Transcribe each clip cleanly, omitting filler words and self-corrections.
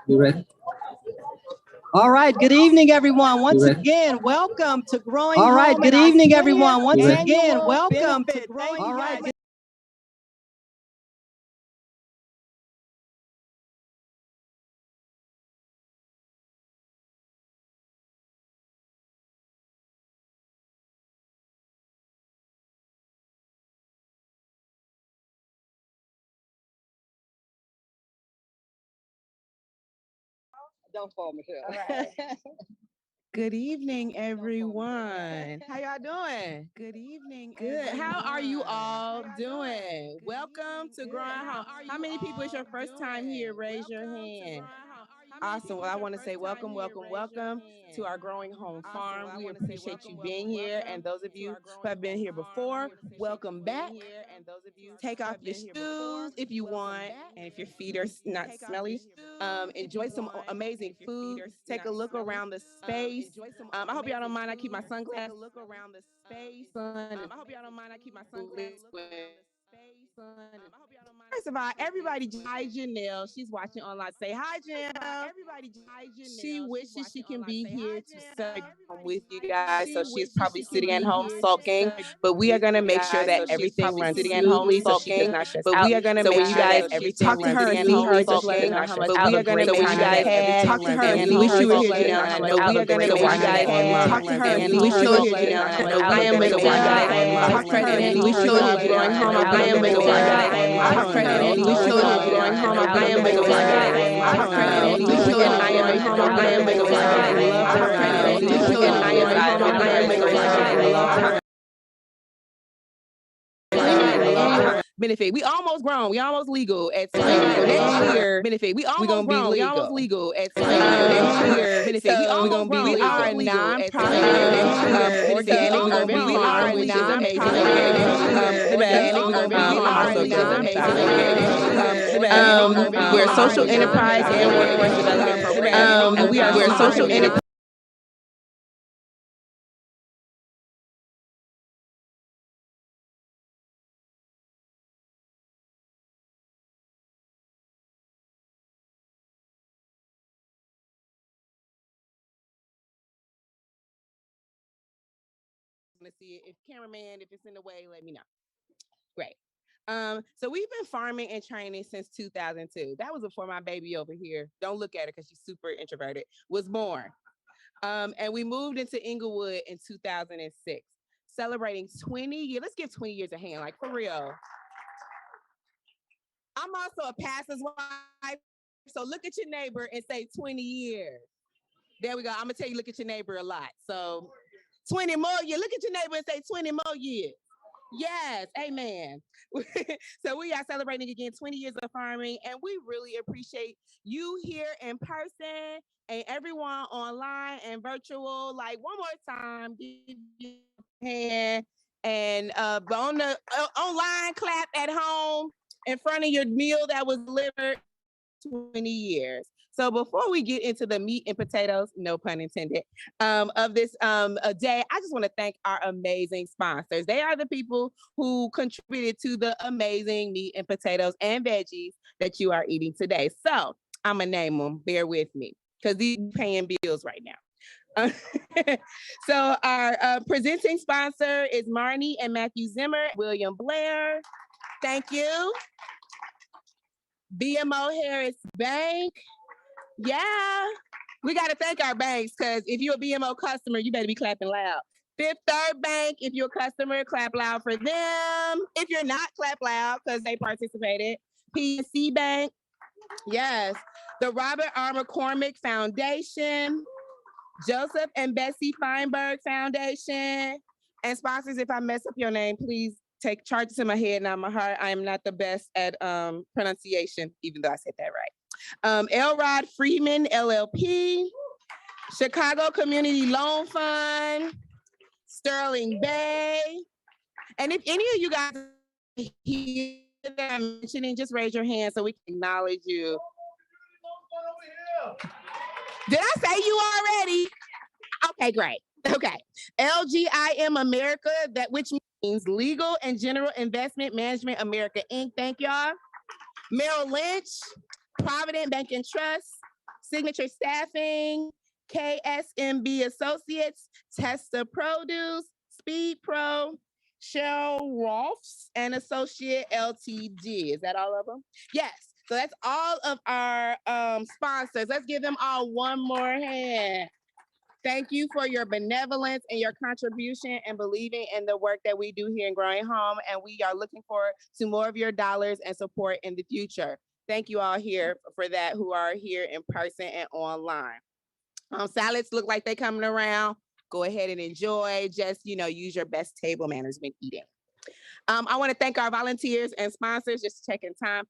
You ready? All right. Good evening, everyone. Once again, welcome to Growing Home. All right. Good evening, everyone. Once again, welcome to Growing Home. All right. Don't fall, Michelle. All right. Good evening, everyone. How y'all doing? Good evening. Good. How are you all doing? Welcome to Growing Home. How many people is your first time here? Raise your hand. Awesome. Well, I want to say welcome to our Growing Home Farm. We appreciate you being here. And those of you who have been here before, welcome back. Take off your shoes if you want. And if your feet are not smelly, enjoy some amazing food. Take a look around the space. I hope y'all don't mind. I keep my sunglasses. I hope y'all don't mind. I keep my sunglasses. First of all, everybody, hi Janelle. She's watching online. Say hi, Janelle. She wishes she can be here to celebrate with you guys. So she's probably sitting at home sulking. But we are going to make sure that everything runs smoothly so she does not stress out. But we are going to make sure that everything talk to her and see her just let her know how much. But we are going to make sure that talk to her and we wish you were here, Janelle. But we are going to make sure that talk to her and wish you were here, Janelle. I am with talk to her and wish you were here, Growing Home. I am with talk to her and wish you were here, Growing Home. I am with talk to her and wish you were here, I am with home. I am with talk to her and wish you were here, I am with home. I am with benefit. We almost grown. We almost legal at 20. So next year, benefit. We almost grown. We almost legal at 20. Next year, benefit. We almost grown. We are a non-profit organic urban farm, which is amazing. We're a social enterprise and workforce development program. We're a social enterprise. To see it. If cameraman, if it's in the way, let me know. Great. So we've been farming and training since 2002. That was before my baby over here, don't look at her because she's super introverted, was born. And we moved into Englewood in 2006, celebrating 20 years. Let's give 20 years a hand, like for real. I'm also a pastor's wife, so look at your neighbor and say 20 years. There we go. I'm gonna tell you, look at your neighbor a lot. So 20 more years. Look at your neighbor and say 20 more years. Yes, amen. So we are celebrating again 20 years of farming, and we really appreciate you here in person and everyone online and virtual. Like one more time, give you a hand and on the online clap at home in front of your meal that was delivered 20 years. So before we get into the meat and potatoes, no pun intended, of this day, I just want to thank our amazing sponsors. They are the people who contributed to the amazing meat and potatoes and veggies that you are eating today. So I'm going to name them. Bear with me because these are paying bills right now. So our presenting sponsor is Marnie and Matthew Zimmer, William Blair. Thank you. BMO Harris Bank. Yeah, we got to thank our banks because if you're a BMO customer, you better be clapping loud. Fifth Third Bank, if you're a customer, clap loud for them. If you're not, clap loud because they participated. PNC Bank, yes. The Robert R. McCormick Foundation, Joseph and Bessie Feinberg Foundation, and sponsors, if I mess up your name, please take charges in my head, not my heart. I am not the best at pronunciation, even though I said that right. Elrod Freeman, LLP, Chicago Community Loan Fund, Sterling Bay. And if any of you guys here that I'm mentioning, just raise your hand so we can acknowledge you. Did I say you already? Okay, great. Okay. LGIM America, which means Legal and General Investment Management America, Inc. Thank y'all. Merrill Lynch, Provident Bank and Trust, Signature Staffing, KSMB Associates, Testa Produce, Speed Pro, Cheryl Rolfs, and Associate LTD. Is that all of them? Yes. So that's all of our sponsors. Let's give them all one more hand. Thank you for your benevolence and your contribution and believing in the work that we do here in Growing Home. And we are looking forward to more of your dollars and support in the future. Thank you all here for that who are here in person and online. Salads look like they coming around. Go ahead and enjoy. Just, use your best table manners when eating. I want to thank our volunteers and sponsors, just checking time.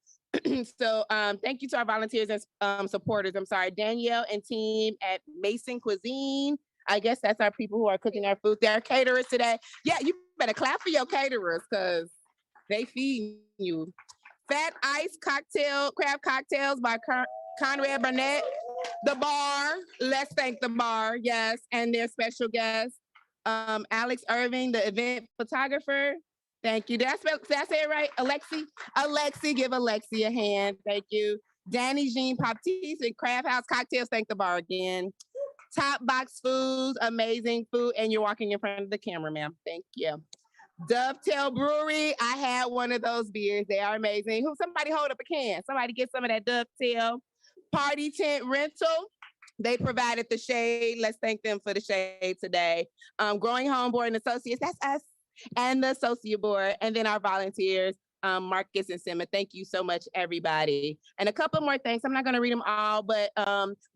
So thank you to our volunteers and supporters. Danielle and team at Mason Cuisine. I guess that's our people who are cooking our food. They're caterers today. Yeah, you better clap for your caterers because they feed you. Fat Ice Craft Cocktails by Conrad Burnett. The bar, let's thank the bar, yes, and their special guest, Alex Irving, the event photographer. Thank you. Did I say it right? Alexi, give Alexi a hand. Thank you. Danny Jean Baptiste and Craft House Cocktails. Thank the bar again. Top Box Foods, amazing food. And you're walking in front of the camera, ma'am. Thank you. Dovetail Brewery. I had one of those beers. They are amazing. Somebody hold up a can. Somebody get some of that Dovetail. Party Tent Rental. They provided the shade. Let's thank them for the shade today. Growing Home Board and Associates. That's us. And the associate board, and then our volunteers, Marcus and Simma. Thank you so much, everybody. And a couple more thanks. I'm not going to read them all, but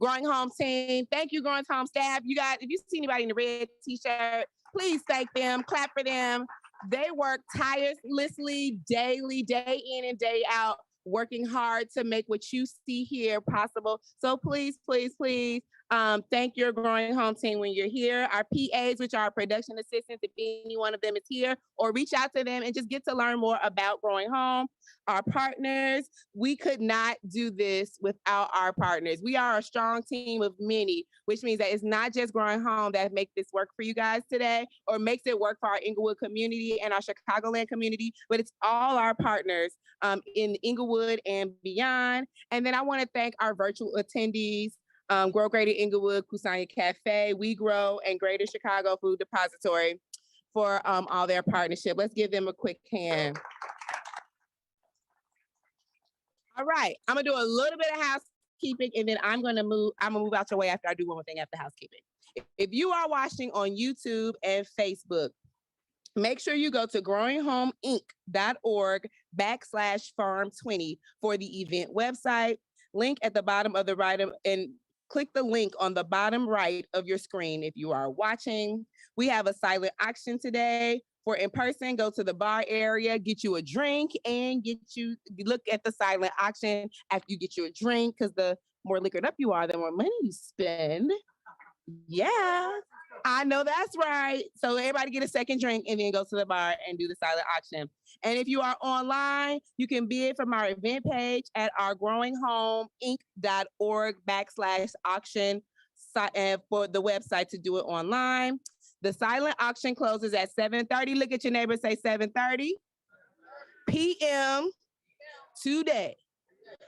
Growing Home team, thank you, Growing Home staff. You guys, if you see anybody in the red t-shirt, please thank them, clap for them. They work tirelessly, daily, day in and day out, working hard to make what you see here possible. So please, please, please, thank your Growing Home team when you're here. Our PAs, which are production assistants, if any one of them is here, or reach out to them and just get to learn more about Growing Home. Our partners, we could not do this without our partners. We are a strong team of many, which means that it's not just Growing Home that make this work for you guys today or makes it work for our Englewood community and our Chicagoland community, but it's all our partners in Englewood and beyond. And then I want to thank our virtual attendees, Grow Greater Englewood, Kusanya Cafe, We Grow, and Greater Chicago Food Depository for all their partnership. Let's give them a quick hand. All right, I'm gonna do a little bit of housekeeping and then I'm gonna move out your way after I do one more thing after housekeeping. If you are watching on YouTube and Facebook, make sure you go to growinghomeinc.org/farm20 for the event website. Link at the bottom of the right and click the link on the bottom right of your screen if you are watching. We have a silent auction today. For in person, go to the bar area, get you a drink, and look at the silent auction after you get you a drink, because the more liquored up you are, the more money you spend. Yeah, I know that's right. So everybody get a second drink and then go to the bar and do the silent auction. And if you are online, you can bid from our event page at our growinghomeinc.org/auction for the website to do it online. The silent auction closes at 7:30. Look at your neighbor, say 7:30 p.m. today.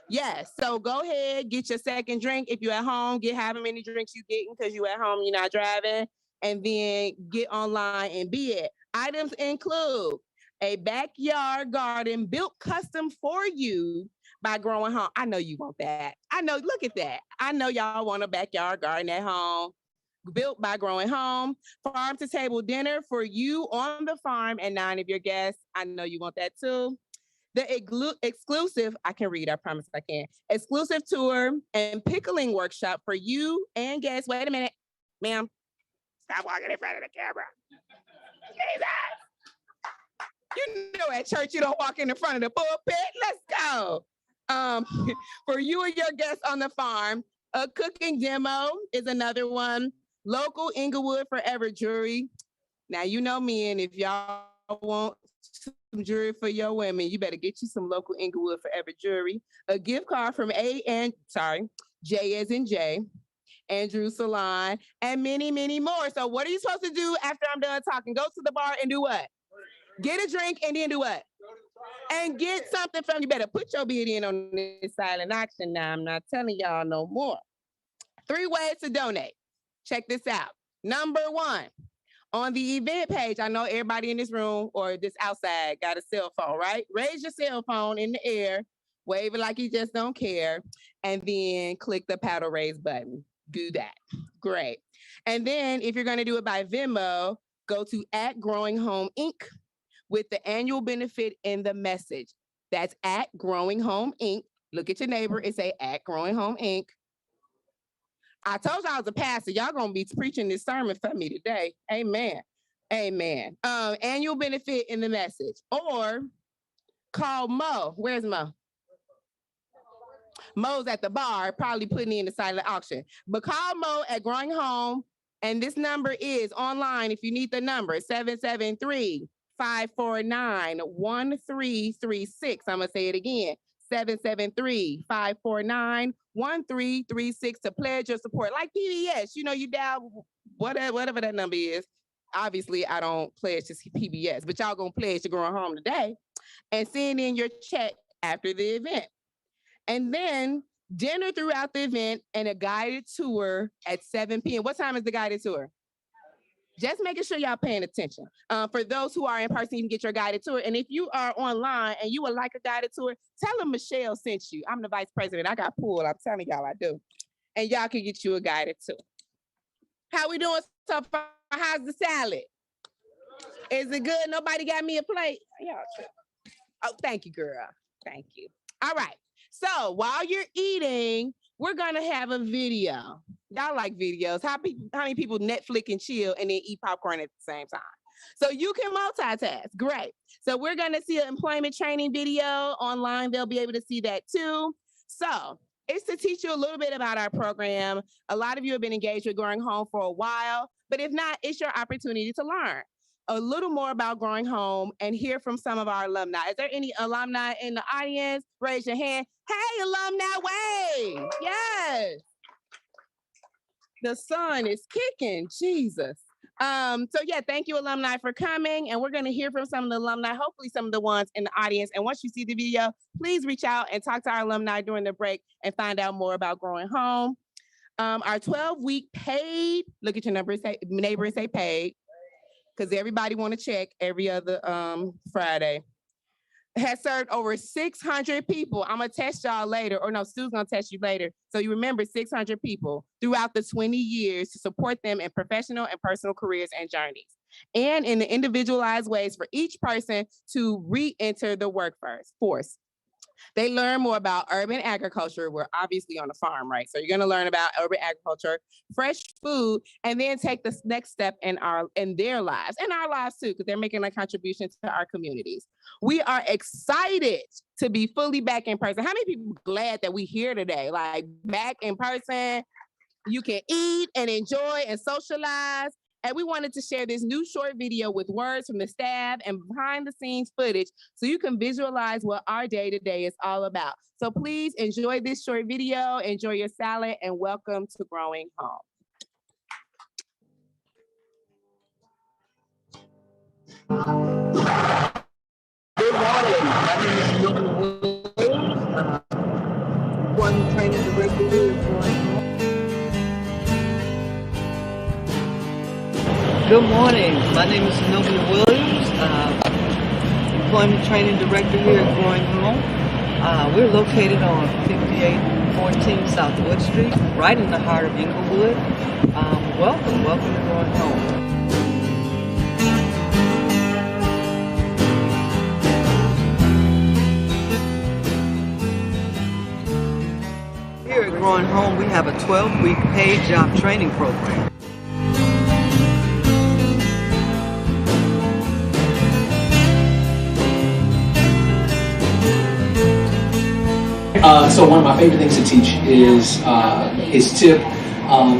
Yes, so go ahead, get your second drink. If you're at home, get however many drinks you're getting because you're at home, you're not driving, and then get online and bid. Items include a backyard garden built custom for you by Growing Home. I know you want that. I know, look at that. I know y'all want a backyard garden at home. Built by Growing Home. Farm to table dinner for you on the farm and 9 of your guests. I know you want that too. The exclusive, I can read, I promise I can. Exclusive tour and pickling workshop for you and guests. Wait a minute, ma'am. Stop walking in front of the camera. Jesus. You know at church you don't walk in the front of the pulpit. Let's go. For you and your guests on the farm, a cooking demo is another one. Local Englewood Forever jewelry. Now, you know me, and if y'all want some jewelry for your women, you better get you some local Englewood Forever jewelry. A gift card from J as in Jay, Andrew Salon, and many, many more. So what are you supposed to do after I'm done talking? Go to the bar and do what? Get a drink and then do what? and get something from you. Better put your bid in on this silent auction now. I'm not telling y'all no more. 3 ways to donate. Check this out. Number 1, on the event page, I know everybody in this room or this outside got a cell phone, right? Raise your cell phone in the air, wave it like you just don't care, and then click the paddle raise button. Do that. Great. And then if you're going to do it by Venmo, go to @GrowingHomeInc. with the annual benefit in the message. That's @GrowingHomeInc. Look at your neighbor and say @GrowingHomeInc. I told y'all I was a pastor. Y'all gonna be preaching this sermon for me today. Amen. Amen. Annual benefit in the message. Or call Mo. Where's Mo? Mo's at the bar, probably putting in the silent auction. But call Mo at Growing Home. And this number is online if you need the number, 773-549-1336. I'm gonna say it again. 773-549-1336 to pledge your support. Like PBS, you know, you dial whatever that number is. Obviously, I don't pledge to PBS, but y'all gonna pledge to Growing Home today and send in your check after the event. And then dinner throughout the event and a guided tour at 7 p.m. What time is the guided tour? Just making sure y'all paying attention. For those who are in person, you can get your guided tour. And if you are online and you would like a guided tour, tell them Michelle sent you. I'm the vice president. I got pulled. I'm telling y'all I do. And y'all can get you a guided tour. How we doing so far? How's the salad? Is it good? Nobody got me a plate? Y'all. Oh, thank you, girl. Thank you. All right. So while you're eating, we're gonna have a video. Y'all like videos. How many people Netflix and chill and then eat popcorn at the same time? So you can multitask. Great. So we're gonna see an employment training video online. They'll be able to see that too. So it's to teach you a little bit about our program. A lot of you have been engaged with Growing Home for a while, but if not, it's your opportunity to learn a little more about Growing Home and hear from some of our alumni. Is there any alumni in the audience? Raise your hand. Hey, alumni, wave. Yes. The sun is kicking, Jesus. So yeah, thank you alumni for coming, and we're gonna hear from some of the alumni, hopefully some of the ones in the audience. And once you see the video, please reach out and talk to our alumni during the break and find out more about Growing Home. Our 12-week paid, look at your neighbor and say paid, because everybody want to check every other Friday, has served over 600 people. I'm gonna test y'all later, or no, Stu's gonna test you later. So you remember 600 people throughout the 20 years to support them in professional and personal careers and journeys, and in the individualized ways for each person to re-enter the workforce. They learn more about urban agriculture. We're obviously on a farm, right? So you're gonna learn about urban agriculture, fresh food, and then take the next step in their lives, and our lives too, because they're making a contribution to our communities. We are excited to be fully back in person. How many people are glad that we're here today? Like back in person, you can eat and enjoy and socialize. And we wanted to share this new short video with words from the staff and behind the scenes footage so you can visualize what our day-to-day is all about. So please enjoy this short video, enjoy your salad, and welcome to Growing Home. Good morning. My name is Williams. One training director here at Growing Home. Good morning. My name is Sylvia Williams, employment training director here at Growing Home. We're located on 5814 South Wood Street, right in the heart of Englewood. Welcome to Growing Home. Here at Growing Home, we have a 12-week paid job training program. So one of my favorite things to teach is tip,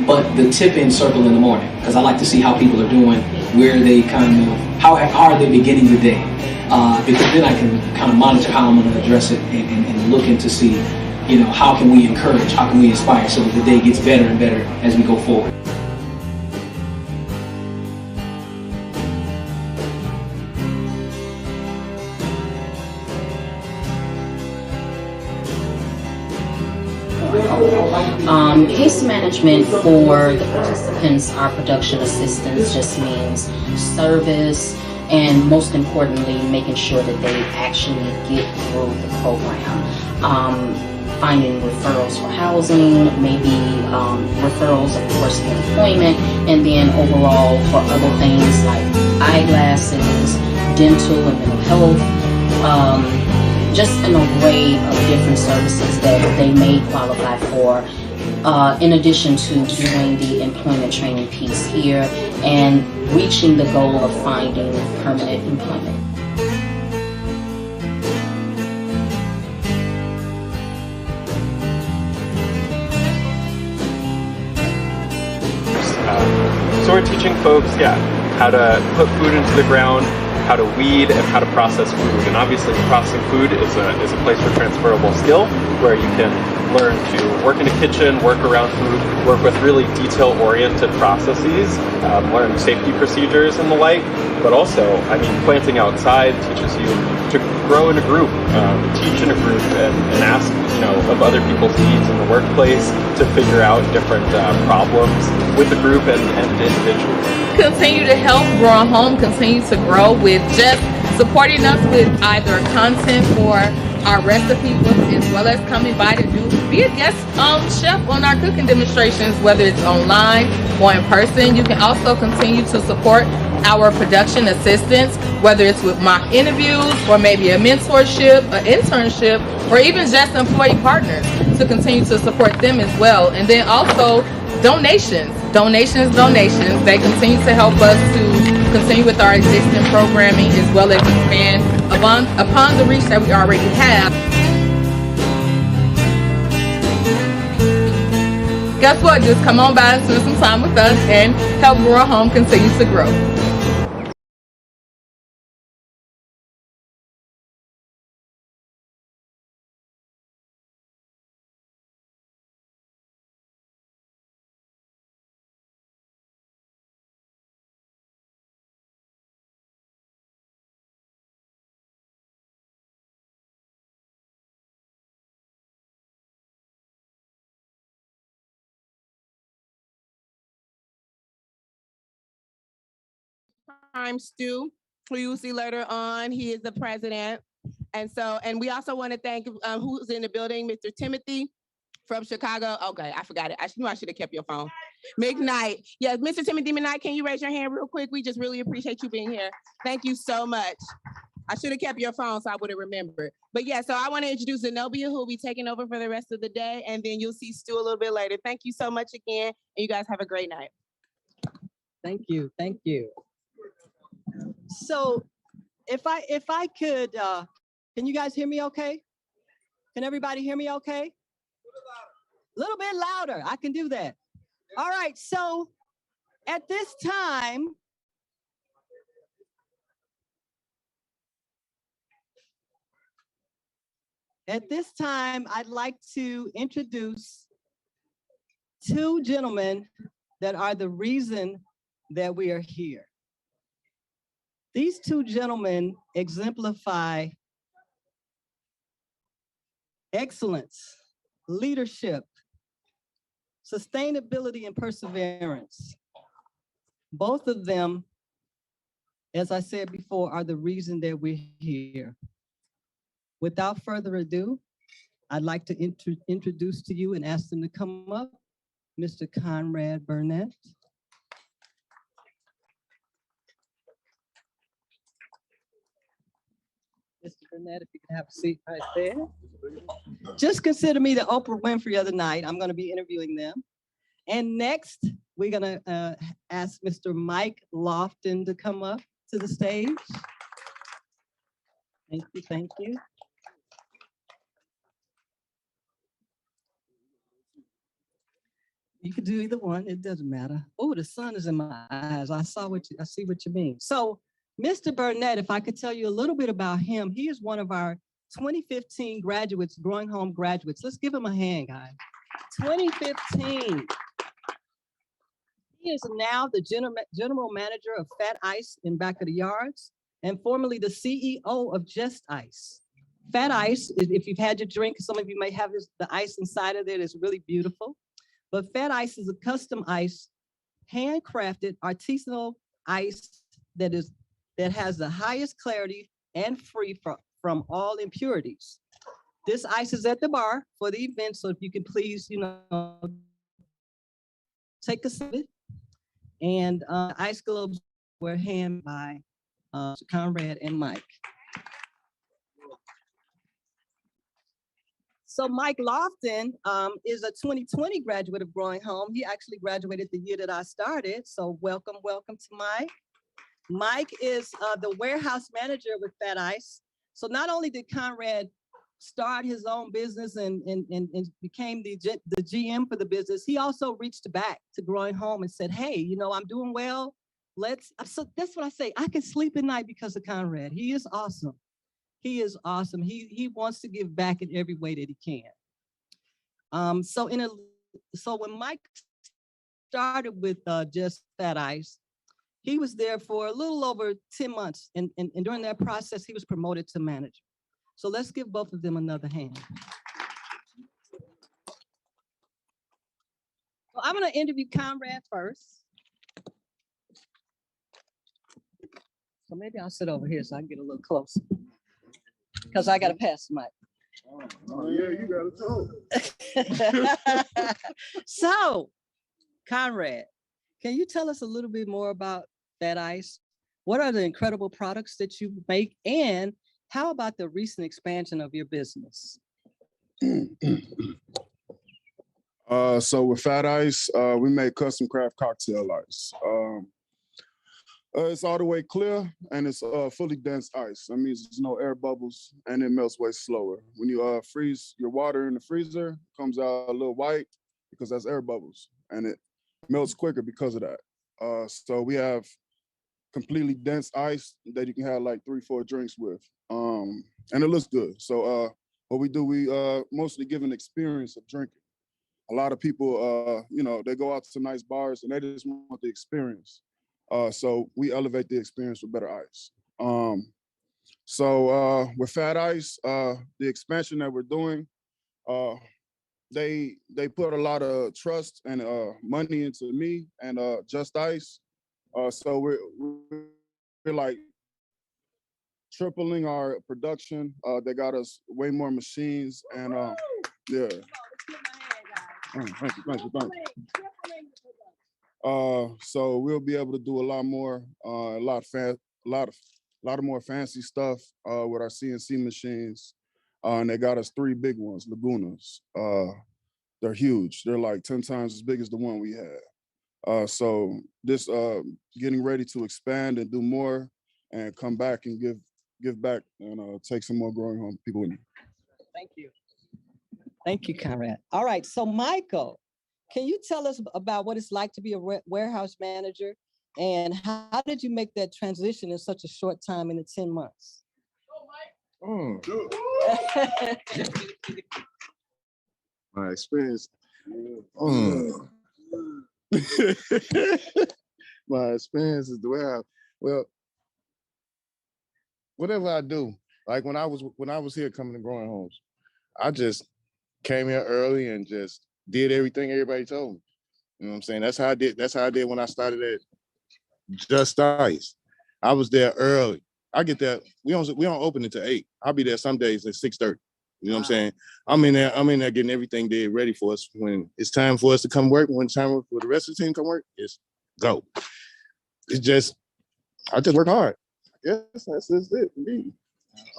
but the tip-in circle in the morning, because I like to see how people are doing, where they how are they beginning the day, because then I can kind of monitor how I'm going to address it and look into see, how can we encourage, how can we inspire so that the day gets better and better as we go forward. Case management for the participants, our production assistants, just means service and most importantly, making sure that they actually get through the program. Finding referrals for housing, maybe referrals, of course, for employment, and then overall for other things like eyeglasses, dental and mental health, just an array of different services that they may qualify for, in addition to doing the employment training piece here and reaching the goal of finding permanent employment. So we're teaching folks, how to put food into the ground, how to weed, and how to process food. And obviously processing food is a place for transferable skill where you can learn to work in a kitchen, work around food, work with really detail-oriented processes, learn safety procedures and the like. But also, planting outside teaches you to grow in a group, teach in a group, and ask, of other people's needs in the workplace to figure out different problems with the group and individually. Continue to help Growing Home continue to grow with just supporting us with either content for our recipe books as well as coming by to be a guest chef on our cooking demonstrations, whether it's online or in person. You can also continue to support our production assistants, whether it's with mock interviews or maybe a mentorship, an internship, or even just employee partners to continue to support them as well. And then also donations. They continue to help us to continue with our existing programming as well as expand upon the reach that we already have. Guess what? Just come on by and spend some time with us and help Growing Home continue to grow. Stu, who you'll see later on. He is the president. And we also want to thank who's in the building, Mr. Timothy from Chicago. Okay, I forgot it. I knew I should have kept your phone. McKnight. Yes, Mr. Timothy McKnight, can you raise your hand real quick? We just really appreciate you being here. Thank you so much. I should have kept your phone so I would have remembered. But yeah, so I want to introduce Zenobia, who will be taking over for the rest of the day. And then you'll see Stu a little bit later. Thank you so much again. And you guys have a great night. Thank you. Thank you. So if I could, can you guys hear me okay? Can everybody hear me okay? A little bit louder. I can do that. All right. So at this time, I'd like to introduce two gentlemen that are the reason that we are here. These two gentlemen exemplify excellence, leadership, sustainability, and perseverance. Both of them, as I said before, are the reason that we're here. Without further ado, I'd like to introduce to you and ask them to come up, Mr. Conrad Burnett. Mr. Burnett, if you can have a seat right there. Just consider me the Oprah Winfrey of the night. I'm going to be interviewing them. And next, we're going to ask Mr. Mike Lofton to come up to the stage. Thank you, thank you. You could do either one, it doesn't matter. Oh, the sun is in my eyes. I see what you mean. So, Mr. Burnett, if I could tell you a little bit about him, he is one of our 2015 graduates, Growing Home graduates. Let's give him a hand, guys. 2015. He is now the general manager of Fat Ice in Back of the Yards and formerly the CEO of Just Ice. Fat ice, if you've had your drink, some of you may have the ice inside of it. It's really beautiful. But fat ice is a custom ice, handcrafted artisanal ice that has the highest clarity and free from all impurities. This ice is at the bar for the event, so if you could please, take a sip. And ice globes were handed by Conrad and Mike. So Mike Lofton is a 2020 graduate of Growing Home. He actually graduated the year that I started. So welcome to Mike. Mike is the warehouse manager with Fat Ice. So not only did Conrad start his own business and became the GM for the business, he also reached back to Growing Home and said, hey, I'm doing well. So that's what I say. I can sleep at night because of Conrad. He is awesome. He is awesome. He wants to give back in every way that he can. So when Mike started with just Fat Ice, he was there for a little over 10 months. And during that process, he was promoted to manager. So let's give both of them another hand. Well, I'm going to interview Conrad first. So maybe I'll sit over here so I can get a little closer. Because I got to pass the mic. Oh, yeah, you got to talk. So, Conrad, can you tell us a little bit more about Fat Ice? What are the incredible products that you make? And how about the recent expansion of your business? So with Fat Ice, we make custom craft cocktail ice. It's all the way clear and it's fully dense ice. That means there's no air bubbles and it melts way slower. When you freeze your water in the freezer, it comes out a little white because that's air bubbles and it melts quicker because of that. So we have completely dense ice that you can have like 3-4 drinks with. And it looks good. So what we do, we mostly give an experience of drinking. A lot of people, they go out to nice bars and they just want the experience. So we elevate the experience with better ice. So with Fat Ice, the expansion that we're doing, they put a lot of trust and money into me and Just Ice. So we're like tripling our production. They got us way more machines and yeah. Thank you. So we'll be able to do a lot more, a lot of more fancy stuff with our CNC machines. And they got us 3 big ones, Lagunas. They're huge. They're like 10 times as big as the one we had. So this getting ready to expand and do more and come back and give back and take some more Growing Home people with me. Thank you. Thank you, Conrad. All right, so Michael, can you tell us about what it's like to be a warehouse manager and how did you make that transition in such a short time in the 10 months? My experience. My experience is the warehouse. Well, whatever I do, like when I was here coming to Growing Homes, I just came here early and just did everything everybody told me. You know what I'm saying? That's how I did when I started at Just Ice. I was there early. I get there. We don't open until 8. I'll be there some days at 6:30. You know what I'm saying? I'm in there getting everything there ready for us. When it's time for us to come work, when it's time for the rest of the team to come work, it's go. It's just, I just work hard. Yes, that's it. Indeed.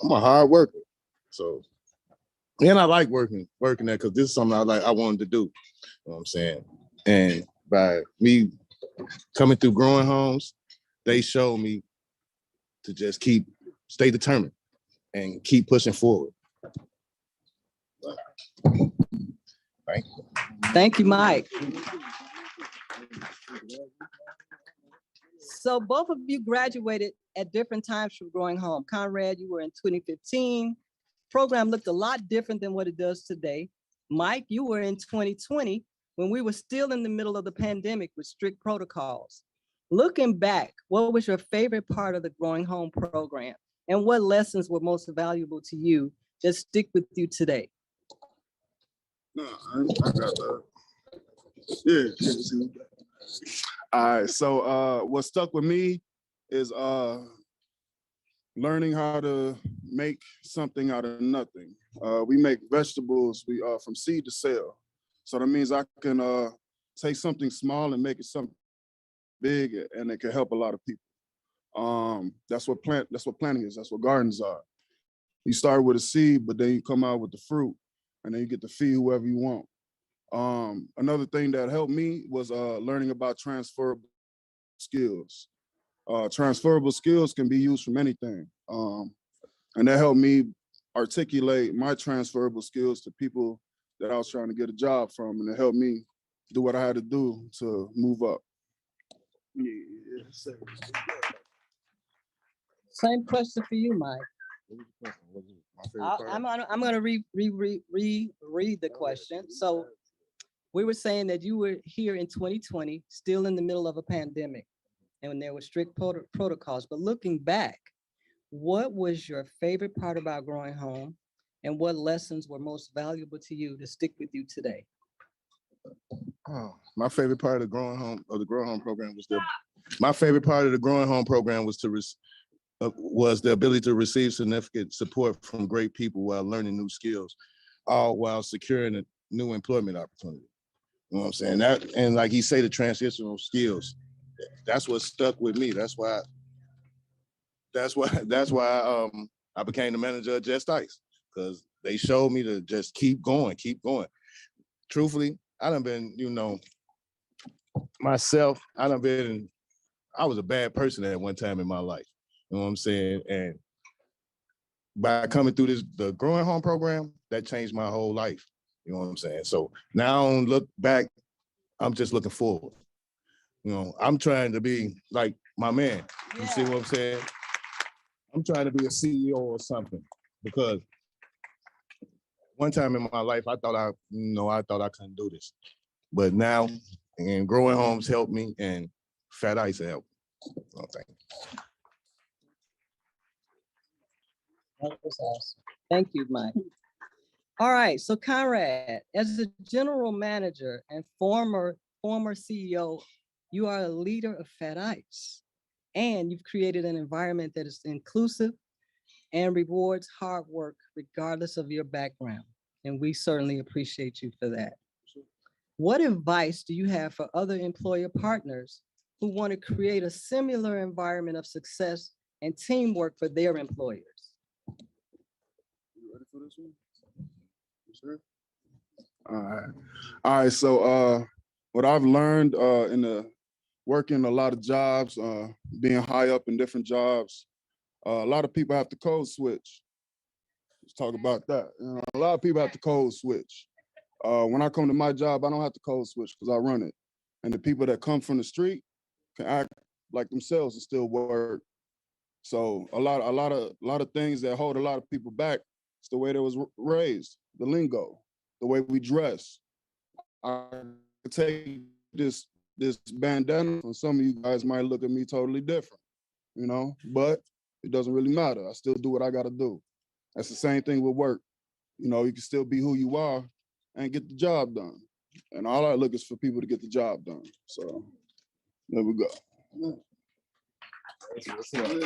I'm a hard worker. So, and I like working there because this is something I wanted to do. You know what I'm saying? And by me coming through Growing Homes, they showed me to just stay determined and keep pushing forward. Thank you. Thank you, Mike. So both of you graduated at different times from Growing Home. Conrad, you were in 2015. Program looked a lot different than what it does today. Mike, you were in 2020 when we were still in the middle of the pandemic with strict protocols. Looking back, what was your favorite part of the Growing Home program? And what lessons were most valuable to you that stick with you today? No, I got that. Yeah. All right. So what stuck with me is learning how to make something out of nothing. We make vegetables from seed to sale. So that means I can take something small and make it something big, and it can help a lot of people. That's what planting is. That's what gardens are. You start with a seed, but then you come out with the fruit, and then you get to feed whoever you want. Another thing that helped me was learning about transferable skills. Transferable skills can be used from anything. And that helped me articulate my transferable skills to people that I was trying to get a job from, and it helped me do what I had to do to move up. Same question for you, Mike. I'm going to read the question. So we were saying that you were here in 2020, still in the middle of a pandemic, and when there were strict protocols. But looking back, what was your favorite part about growing home, and what lessons were most valuable to you to stick with you today? My favorite part of the growing home program was the ability to receive significant support from great people while learning new skills, all while securing a new employment opportunity. You know what I'm saying? That, and like he say, the transitional skills, that's what stuck with me. That's why I became the manager of Just Ice, because they showed me to just keep going. Truthfully, I was a bad person at one time in my life. You know what I'm saying? And by coming through the growing home program, that changed my whole life. You know what I'm saying? So now I don't look back, I'm just looking forward. You know, I'm trying to be like my man. You see what I'm saying? I'm trying to be a CEO or something, because one time in my life, I thought I couldn't do this. But now, and growing homes helped me, and Fat Ice helped. Oh, thank you. That was awesome. Thank you, Mike. All right, so Conrad, as a general manager and former CEO, you are a leader of Fat Ice, and you've created an environment that is inclusive and rewards hard work regardless of your background. And we certainly appreciate you for that. What advice do you have for other employer partners who want to create a similar environment of success and teamwork for their employers? You ready for this one? Sure. All right. So what I've learned in working a lot of jobs, being high up in different jobs, a lot of people have to code switch. Let's talk about that. A lot of people have to code switch. When I come to my job, I don't have to code switch because I run it. And the people that come from the street can act like themselves and still work. So a lot of things that hold a lot of people back, it's the way they was raised, the lingo, the way we dress. I take this bandana, and some of you guys might look at me totally different, but it doesn't really matter. I still do what I gotta do. That's the same thing with work. You can still be who you are and get the job done. And all I look is for people to get the job done. So there we go.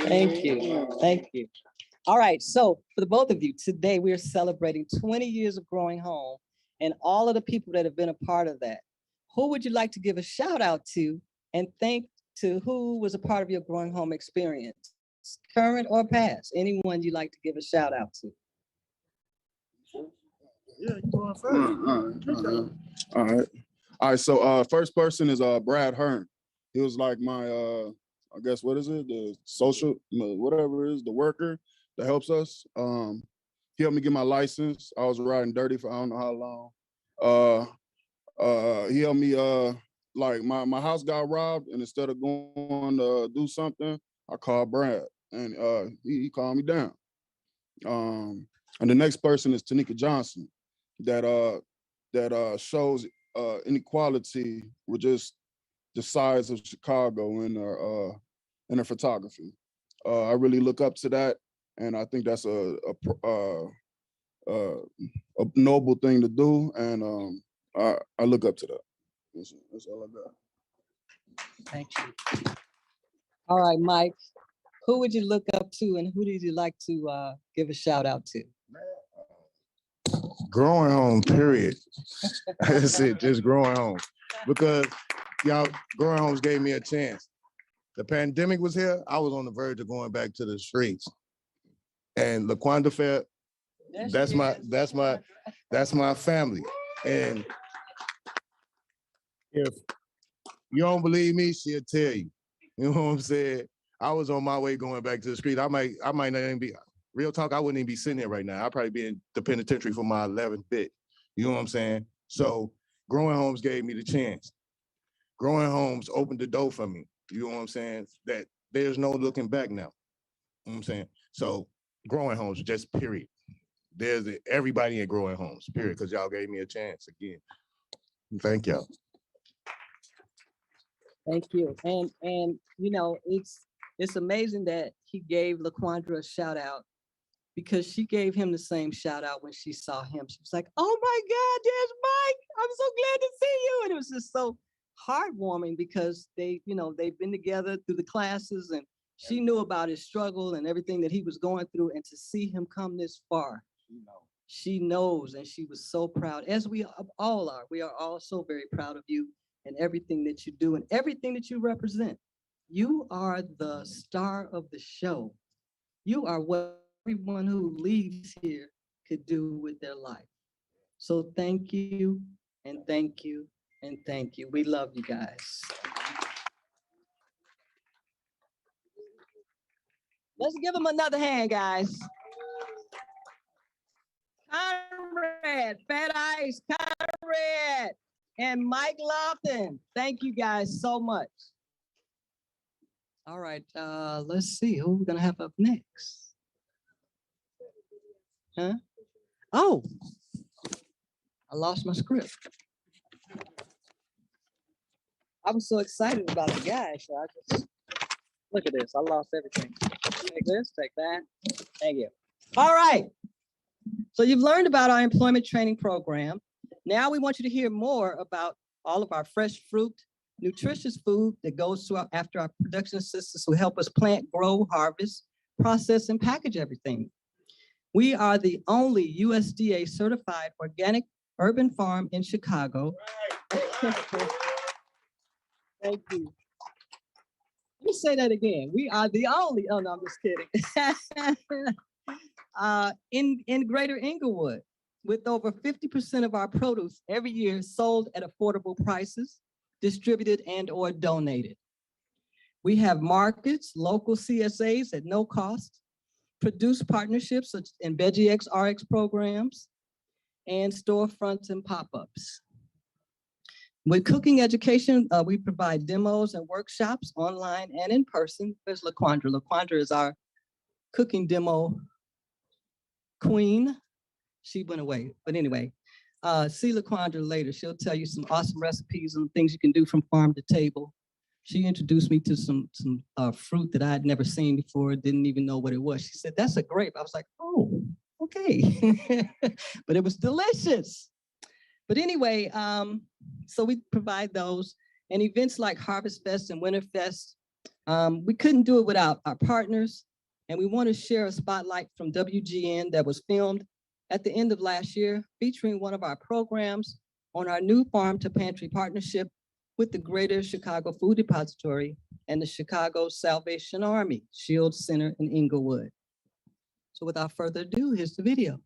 Thank you. Thank you. All right. So for the both of you, today we are celebrating 20 years of growing home and all of the people that have been a part of that. Who would you like to give a shout out to and thank to who was a part of your growing home experience, current or past? Anyone you'd like to give a shout out to? Yeah, you going first. All right. So first person is Brad Hearn. He was like my I guess what is it? The social, whatever it is, the worker that helps us. He helped me get my license. I was riding dirty for I don't know how long. He helped me like my house got robbed, and instead of going to do something, I called Brad, and he calmed me down. And the next person is Tanika Johnson, that shows inequality with just the size of Chicago in her photography. I really look up to that, and I think that's a a noble thing to do, and I look up to that. That's all I got. Thank you. All right, Mike, who would you look up to and who did you like to give a shout out to? Growing home, period. That's it, just growing home. Because y'all, growing homes gave me a chance. The pandemic was here, I was on the verge of going back to the streets. And LaQuanda Fair, that's my family. And if you don't believe me, she'll tell you. You know what I'm saying? I was on my way going back to the street. I might not even be, real talk, I wouldn't even be sitting here right now. I'd probably be in the penitentiary for my 11th bit. You know what I'm saying? So growing homes gave me the chance. Growing homes opened the door for me. You know what I'm saying? That there's no looking back now. You know what I'm saying? So growing homes, just period. There's everybody in growing homes, period, because y'all gave me a chance again. Thank y'all. Thank you. And you know, it's amazing that he gave LaQuandra a shout out because she gave him the same shout out when she saw him. She was like, "Oh my God, there's Mike. I'm so glad to see you." And it was just so heartwarming because they've been together through the classes and she knew about his struggle and everything that he was going through. And to see him come this far, she knows, and she was so proud, as we all are. We are all so very proud of you and everything that you do and everything that you represent. You are the star of the show. You are what everyone who leaves here could do with their life. So thank you, and thank you, and thank you. We love you guys. Let's give them another hand, guys. Conrad, Fat Ice, Conrad, and Mike Lofton. Thank you guys so much. All right, let's see who we're gonna have up next. Huh? Oh, I lost my script. I was so excited about the guy, so I just, look at this, I lost everything. Take this, take that, thank you. All right, so you've learned about our employment training program. Now we want you to hear more about all of our fresh fruit, nutritious food that goes to after our production assistants who help us plant, grow, harvest, process, and package everything. We are the only USDA certified organic urban farm in Chicago. Thank you. Let me say that again. We are the only, oh no, I'm just kidding. In Greater Englewood, with over 50% of our produce every year sold at affordable prices, distributed and or donated. We have markets, local CSAs at no cost, produce partnerships such in VeggieX RX programs, and storefronts and pop-ups. With cooking education, we provide demos and workshops online and in person. There's LaQuandra. LaQuandra is our cooking demo queen. She went away, but anyway, see LaQuandra later. She'll tell you some awesome recipes and things you can do from farm to table. She introduced me to some fruit that I had never seen before, didn't even know what it was. She said, "That's a grape." I was like, "Oh, okay." But it was delicious. But anyway, so we provide those and events like Harvest Fest and Winter Fest. We couldn't do it without our partners. And we want to share a spotlight from WGN that was filmed at the end of last year, featuring one of our programs on our new Farm to Pantry partnership with the Greater Chicago Food Depository and the Chicago Salvation Army Shield Center in Englewood. So without further ado, here's the video.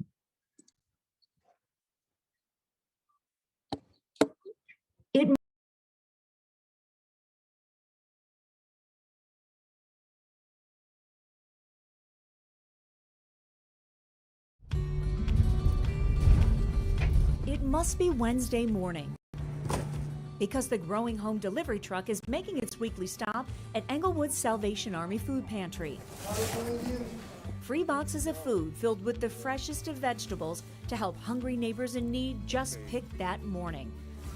It must be Wednesday morning because the Growing Home delivery truck is making its weekly stop at Englewood's Salvation Army Food Pantry. Free boxes of food filled with the freshest of vegetables to help hungry neighbors in need just pick that morning.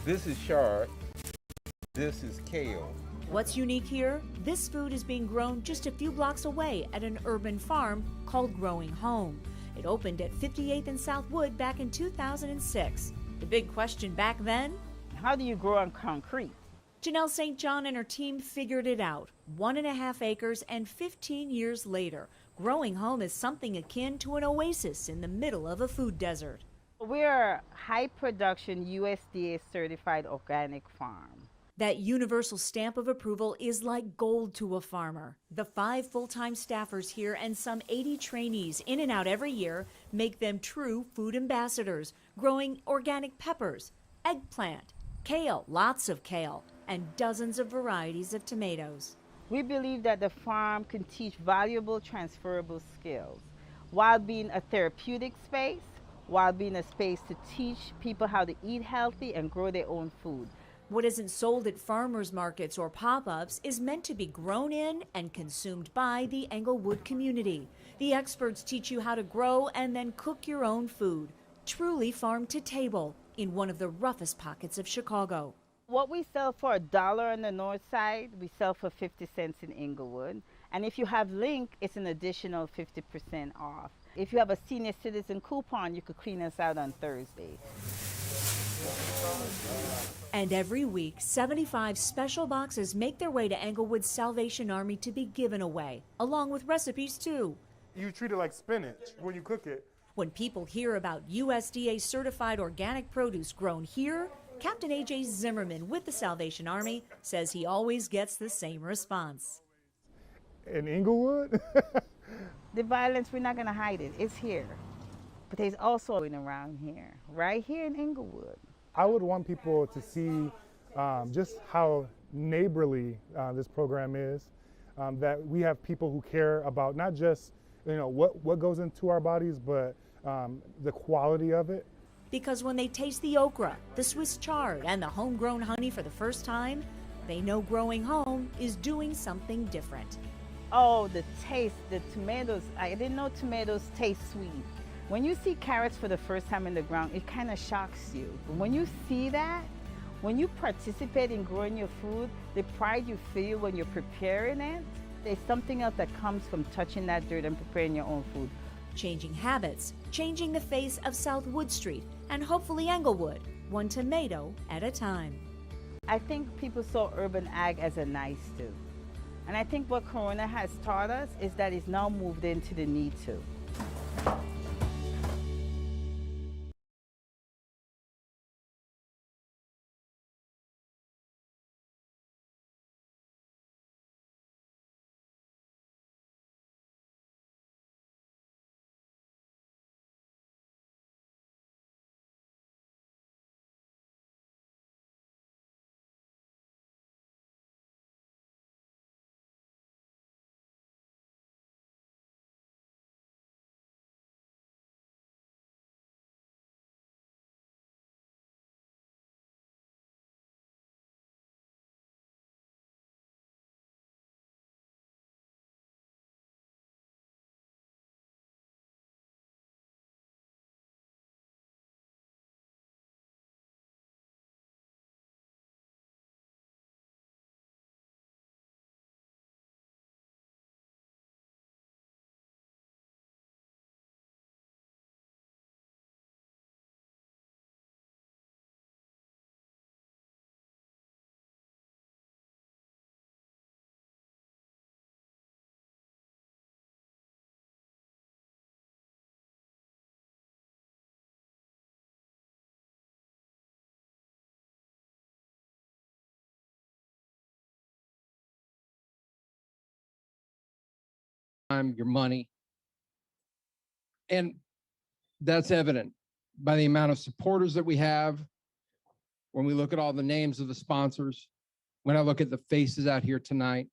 This is chard. This is kale. What's unique here? This food is being grown just a few blocks away at an urban farm called Growing Home. It opened at 58th and Southwood back in 2006. The big question back then? How do you grow on concrete? Janelle St. John and her team figured it out. 1.5 acres, and 15 years later, growing home is something akin to an oasis in the middle of a food desert. We're a high production USDA certified organic farm. That universal stamp of approval is like gold to a farmer. The 5 full-time staffers here and some 80 trainees in and out every year make them true food ambassadors, growing organic peppers, eggplant, kale, lots of kale, and dozens of varieties of tomatoes. We believe that the farm can teach valuable transferable skills while being a therapeutic space, while being a space to teach people how to eat healthy and grow their own food. What isn't sold at farmers markets or pop-ups is meant to be grown in and consumed by the Englewood community. The experts teach you how to grow and then cook your own food, truly farm to table, in one of the roughest pockets of Chicago. What we sell for $1 on the north side, we sell for 50 cents in Englewood. And if you have Link, it's an additional 50% off. If you have a senior citizen coupon, you could clean us out on Thursday. And every week, 75 special boxes make their way to Englewood's Salvation Army to be given away, along with recipes too. You treat it like spinach when you cook it. When people hear about USDA certified organic produce grown here, Captain AJ Zimmerman with the Salvation Army says he always gets the same response. In Englewood? The violence, we're not going to hide it. It's here. But there's also going around here, right here in Englewood. I would want people to see just how neighborly this program is, that we have people who care about not just what goes into our bodies, but the quality of it. Because when they taste the okra, the Swiss chard, and the homegrown honey for the first time, they know growing home is doing something different. Oh, the taste, the tomatoes. I didn't know tomatoes taste sweet. When you see carrots for the first time in the ground, it kind of shocks you. But when you see that, when you participate in growing your food, the pride you feel when you're preparing it, there's something else that comes from touching that dirt and preparing your own food. Changing habits, changing the face of Southwood Street, and hopefully Englewood, one tomato at a time. I think people saw urban ag as a nice to. And I think what Corona has taught us is that it's now moved into the need to. Your money. And that's evident by the amount of supporters that we have. When we look at all the names of the sponsors, when I look at the faces out here tonight.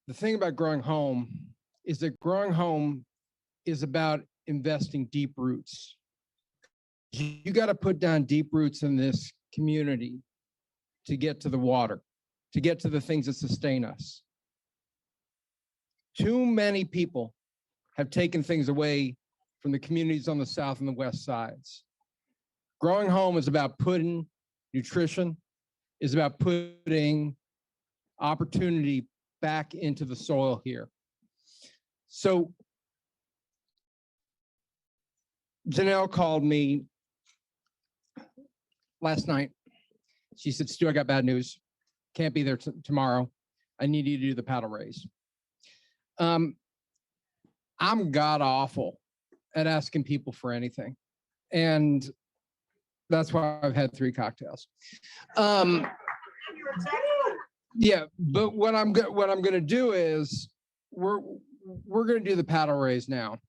The thing about growing home is that growing home is about investing deep roots. You got to put down deep roots in this community to get to the water, to get to the things that sustain us. Too many people have taken things away from the communities on the south and the west sides. Growing home is about putting nutrition, is about putting opportunity back into the soil here. So Janelle called me last night. She said, Stu, I got bad news. Can't be there tomorrow. I need you to do the paddle raise. I'm god awful at asking people for anything. And that's why I've had 3 cocktails. Yeah, but what I'm going to do is we're going to do the paddle raise now.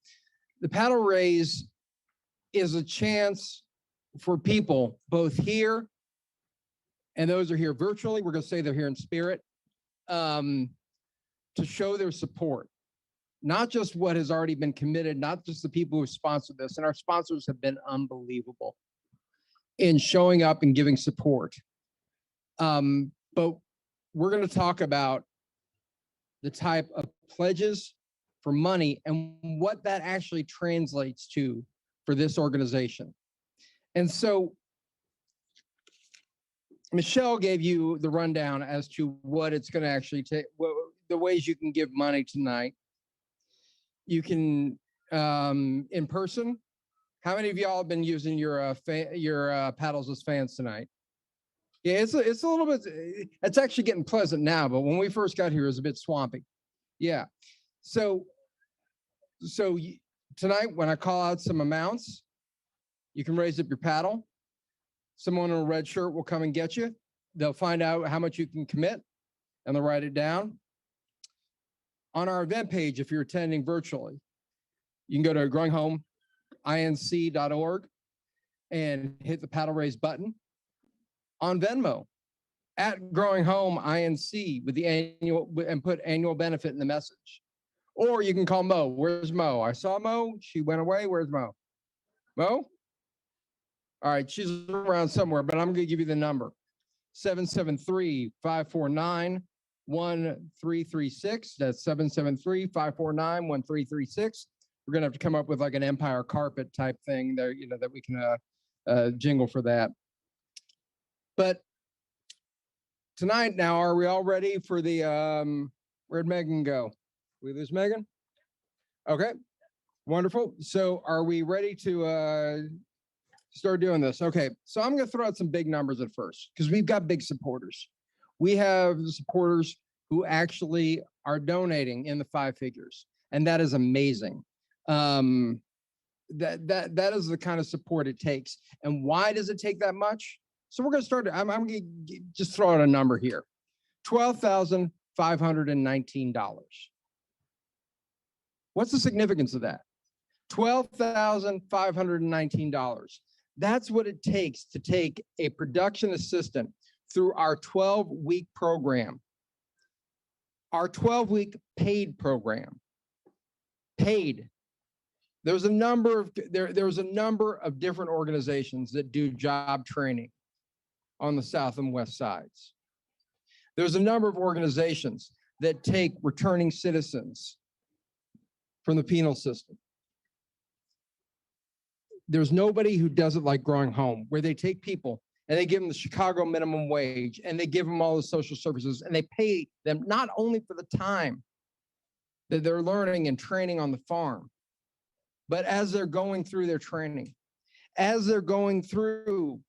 The paddle raise is a chance for people both here and those who are here virtually. We're going to say they're here in spirit, to show their support. Not just what has already been committed, not just the people who sponsored this, and our sponsors have been unbelievable in showing up and giving support. But we're going to talk about the type of pledges for money and what that actually translates to for this organization. And so Michelle gave you the rundown as to what it's going to actually take, the ways you can give money tonight. You can, in person. How many of y'all have been using your paddles as fans tonight? Yeah, it's a little bit, it's actually getting pleasant now, but when we first got here, it was a bit swampy. Yeah. So tonight, when I call out some amounts, you can raise up your paddle. Someone in a red shirt will come and get you. They'll find out how much you can commit, and they'll write it down. On our event page, if you're attending virtually, you can go to growinghomeinc.org and hit the paddle raise button. On Venmo, at Growing Home INC with the annual, and put annual benefit in the message. Or you can call Mo. Where's Mo? I saw Mo. She went away. Where's Mo? Mo? All right, she's around somewhere, but I'm going to give you the number. 773-549-1336. That's 773-549-1336. We're going to have to come up with like an Empire carpet type thing there, you know, that we can jingle for that. But tonight now, are we all ready for the, where'd Megan go? We lose Megan? Okay, wonderful. So are we ready to start doing this? Okay, so I'm gonna throw out some big numbers at first because we've got big supporters. We have supporters who actually are donating in the 5 figures, and that is amazing. That is the kind of support it takes. And why does it take that much? So we're gonna start, I'm gonna just throw out a number here. $12,519. What's the significance of that? $12,519. That's what it takes to take a production assistant through our 12-week program, our 12-week paid program. Paid. There's a number of different organizations that do job training on the south and west sides. There's a number of organizations that take returning citizens from the penal system. There's nobody who does it like Growing Home, where they take people and they give them the Chicago minimum wage and they give them all the social services and they pay them not only for the time that they're learning and training on the farm, but as they're going through their training, as they're going through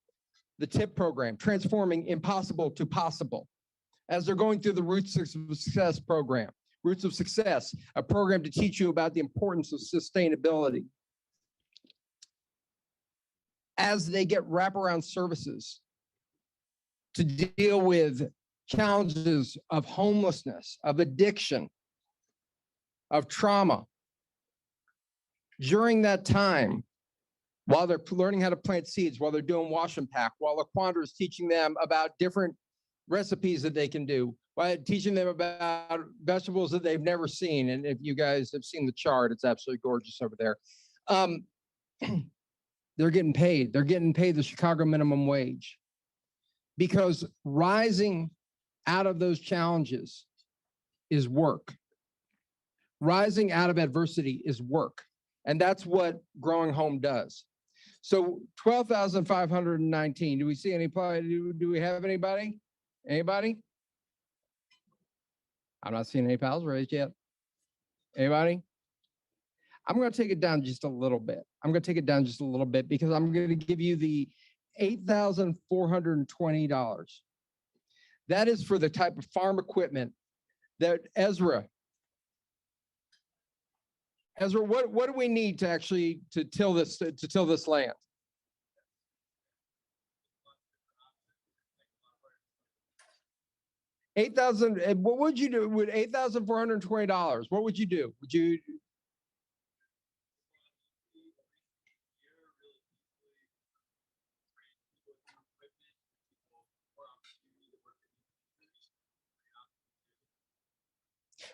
the TIP program, transforming impossible to possible, as they're going through the Roots of Success program, Roots of Success, a program to teach you about the importance of sustainability. As they get wraparound services to deal with challenges of homelessness, of addiction, of trauma. During that time, while they're learning how to plant seeds, while they're doing wash and pack, while Laquandra is teaching them about different recipes that they can do, while teaching them about vegetables that they've never seen. And if you guys have seen the chart, it's absolutely gorgeous over there. They're getting paid. They're getting paid the Chicago minimum wage, because rising out of those challenges is work. Rising out of adversity is work. And that's what Growing Home does. So 12,519. Do we see any? Do we have anybody? Anybody? I'm not seeing any pals raised yet. Anybody? I'm going to take it down just a little bit. I'm going to take it down just a little bit because I'm going to give you the $8,420. That is for the type of farm equipment that Ezra, what do we need to actually to till this land? $8,000. What would you do with $8,420? What would you do? Would you?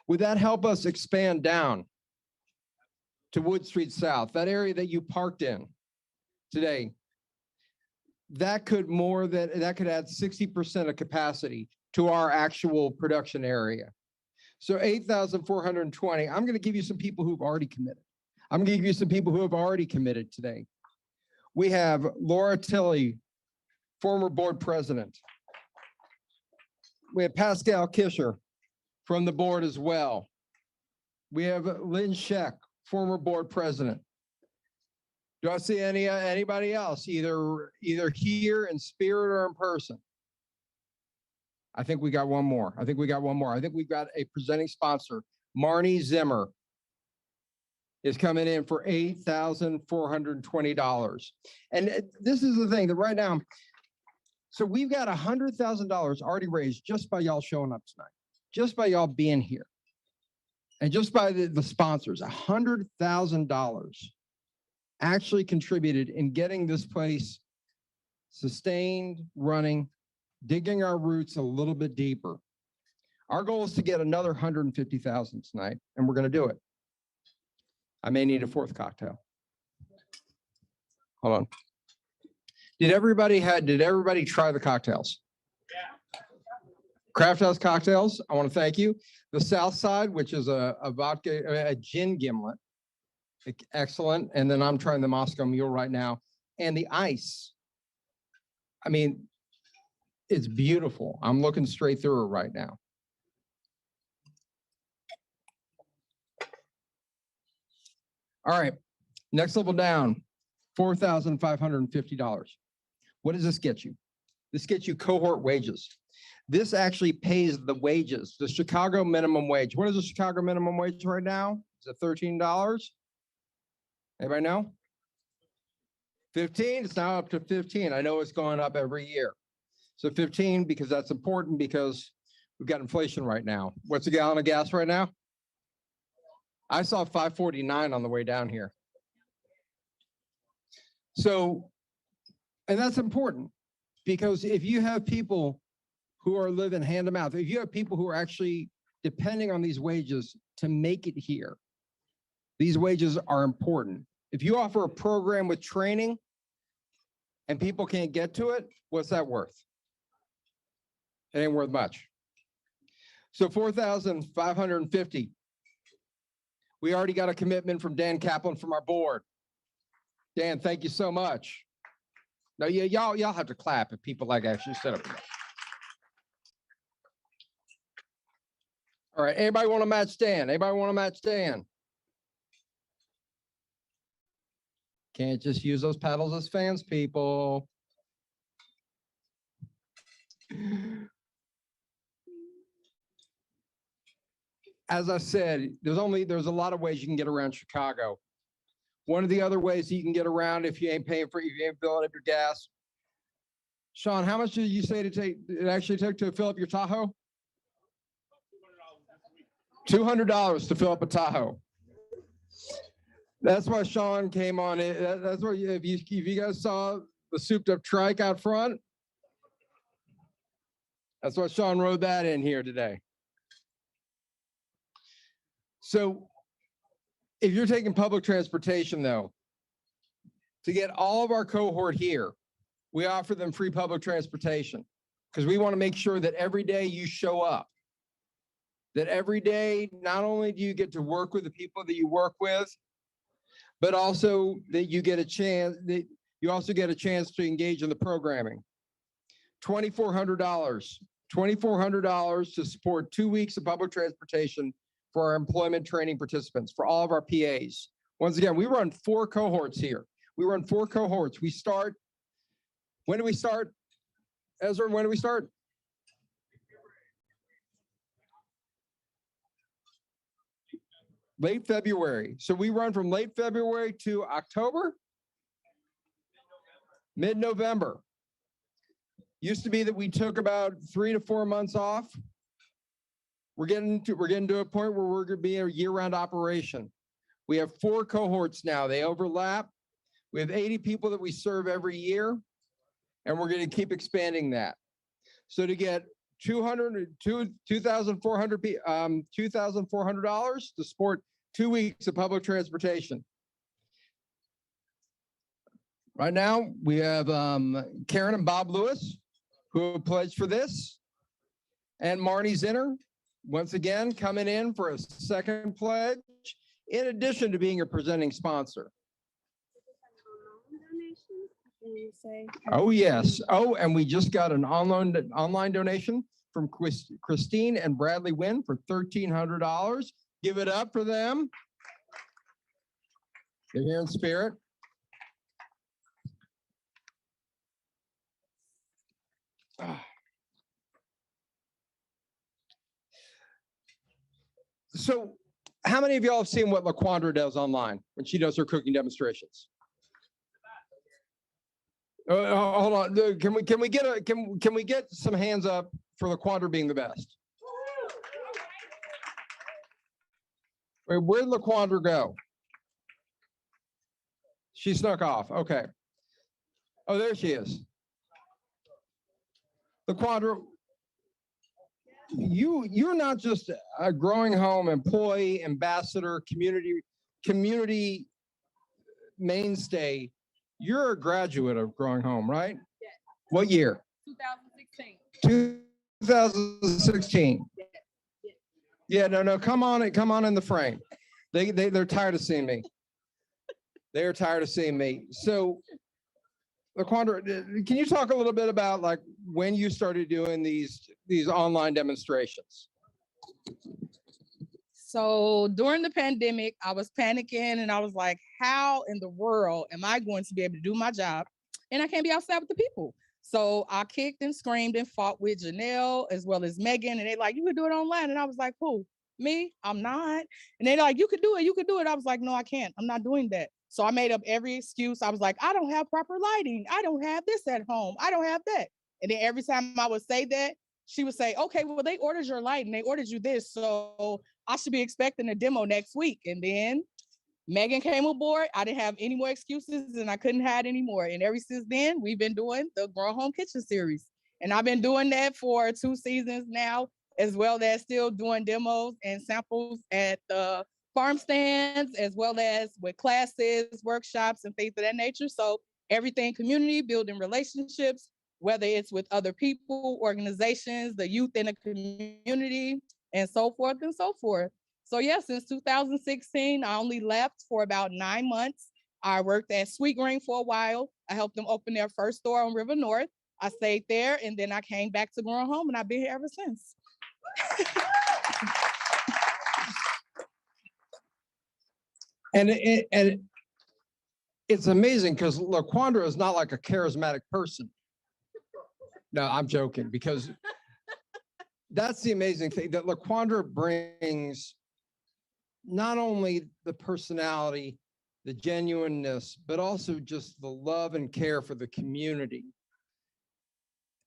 Would that help us expand down to Wood Street South, that area that you parked in today? That could add 60% of capacity to our actual production area. So 8,420. I'm going to give you some people who've already committed. I'm going to give you some people who have already committed today. We have Laura Tilley, former board president. We have Pascal Kisher from the board as well. We have Lynn Scheck, former board president. Do I see anybody else, either here in spirit or in person? I think we got one more. I think we've got a presenting sponsor. Marnie Zimmer is coming in for $8,420. And this is the thing that right now, so we've got $100,000 already raised just by y'all showing up tonight, just by y'all being here. And just by the sponsors, $100,000 actually contributed in getting this place sustained, running, digging our roots a little bit deeper. Our goal is to get another 150,000 tonight, and we're going to do it. I may need a fourth cocktail. Hold on. Did everybody try the cocktails? Yeah. Craft House Cocktails, I want to thank you. The South Side, which is a vodka, a gin gimlet. Excellent. And then I'm trying the Moscow Mule right now. And the ice. I mean, it's beautiful. I'm looking straight through it right now. All right. Next level down, $4,550. What does this get you? This gets you cohort wages. This actually pays the wages, the Chicago minimum wage. What is the Chicago minimum wage right now? Is it $13? Anybody know? 15? It's now up to 15. I know it's going up every year. So 15, because that's important because we've got inflation right now. What's a gallon of gas right now? I saw $5.49 on the way down here. So, and that's important because if you have people who are living hand to mouth, if you have people who are actually depending on these wages to make it here, these wages are important. If you offer a program with training and people can't get to it, what's that worth? It ain't worth much. So 4,550. We already got a commitment from Dan Kaplan from our board. Dan, thank you so much. Now, yeah, y'all have to clap if people like actually sit up here. All right, anybody want to match Dan? Anybody want to match Dan? Can't just use those paddles as fans, people. As I said, there's a lot of ways you can get around Chicago. One of the other ways that you can get around if you ain't paying for, if you ain't filling up your gas. Sean, how much did you say it actually took to fill up your Tahoe? $200 to fill up a Tahoe. That's why Sean came on it. That's why if you guys saw the souped up trike out front, that's why Sean rode that in here today. So if you're taking public transportation though, to get all of our cohort here, we offer them free public transportation because we want to make sure that every day you show up, that every day, not only do you get to work with the people that you work with, but also that you get a chance, that you also get a chance to engage in the programming. $2,400 to support 2 weeks of public transportation for our employment training participants, for all of our PAs. Once again, we run 4 cohorts here. We run 4 cohorts. We start, when do we start? Ezra, when do we start? Late February. So we run from late February to October? Mid-November. Used to be that we took about 3 to 4 months off. We're getting to a point where we're going to be a year-round operation. We have 4 cohorts now. They overlap. We have 80 people that we serve every year, and we're going to keep expanding that. So to get $2,400 to support 2 weeks of public transportation. Right now, we have Karen and Bob Lewis, who have pledged for this, and Marnie Zinner, once again, coming in for a second pledge, in addition to being a presenting sponsor. Oh, yes. Oh, and we just got an online donation from Christine and Bradley Wynn for $1,300. Give it up for them. They're here in spirit. So how many of y'all have seen what LaQuandra does online when she does her cooking demonstrations? Hold on. Can we get some hands up for LaQuandra being the best? Wait, where'd LaQuandra go? She snuck off. Okay. Oh, there she is. LaQuandra, you're not just a Growing Home employee, ambassador, community mainstay. You're a graduate of Growing Home, right? Yes. What year? 2016. 2016. Yeah, no, come on in the frame. They're tired of seeing me. They're tired of seeing me. So, LaQuandra, can you talk a little bit about like when you started doing these online demonstrations? So during the pandemic, I was panicking and I was like, how in the world am I going to be able to do my job? And I can't be outside with the people. So I kicked and screamed and fought with Janelle as well as Megan. And they like, you could do it online. And I was like, who? Me? I'm not. And they're like, you could do it. You could do it. I was like, no, I can't. I'm not doing that. So I made up every excuse. I was like, I don't have proper lighting. I don't have this at home. I don't have that. And then every time I would say that, she would say, okay, well, they ordered your light and they ordered you this. So I should be expecting a demo next week. And then Megan came aboard. I didn't have any more excuses and I couldn't hide anymore. And ever since then, we've been doing the Grown Home Kitchen series. And I've been doing that for 2 seasons now, as well as still doing demos and samples at the farm stands, as well as with classes, workshops, and things of that nature. So everything community, building relationships, whether it's with other people, organizations, the youth in the community, and so forth and so forth. So yeah, since 2016, I only left for about 9 months. I worked at Sweet Green for a while. I helped them open their first store on River North. I stayed there and then I came back to Grown Home and I've been here ever since. And it's amazing because LaQuandra is not like a charismatic person. No, I'm joking because that's the amazing thing that LaQuandra brings, not only the personality, the genuineness, but also just the love and care for the community.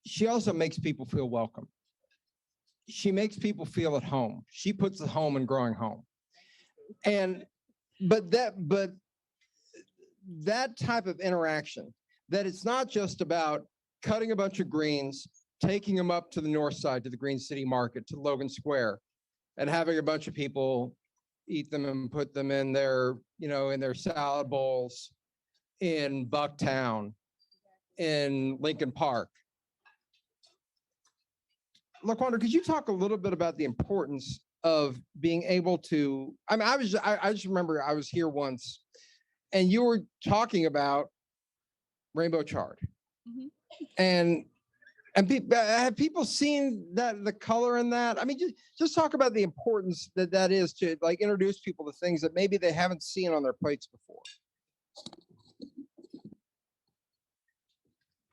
She also makes people feel welcome. She makes people feel at home. She puts the home in Growing Home. But that type of interaction, that it's not just about cutting a bunch of greens, taking them up to the north side, to the Green City Market, to Logan Square, and having a bunch of people eat them and put them in their, in their salad bowls in Bucktown, in Lincoln Park. LaQuandra, could you talk a little bit about the importance of being able to, I just remember I was here once and you were talking about rainbow chard. Mm-hmm. And And have people seen that, the color in that? I mean, just talk about the importance that is to like introduce people to things that maybe they haven't seen on their plates before.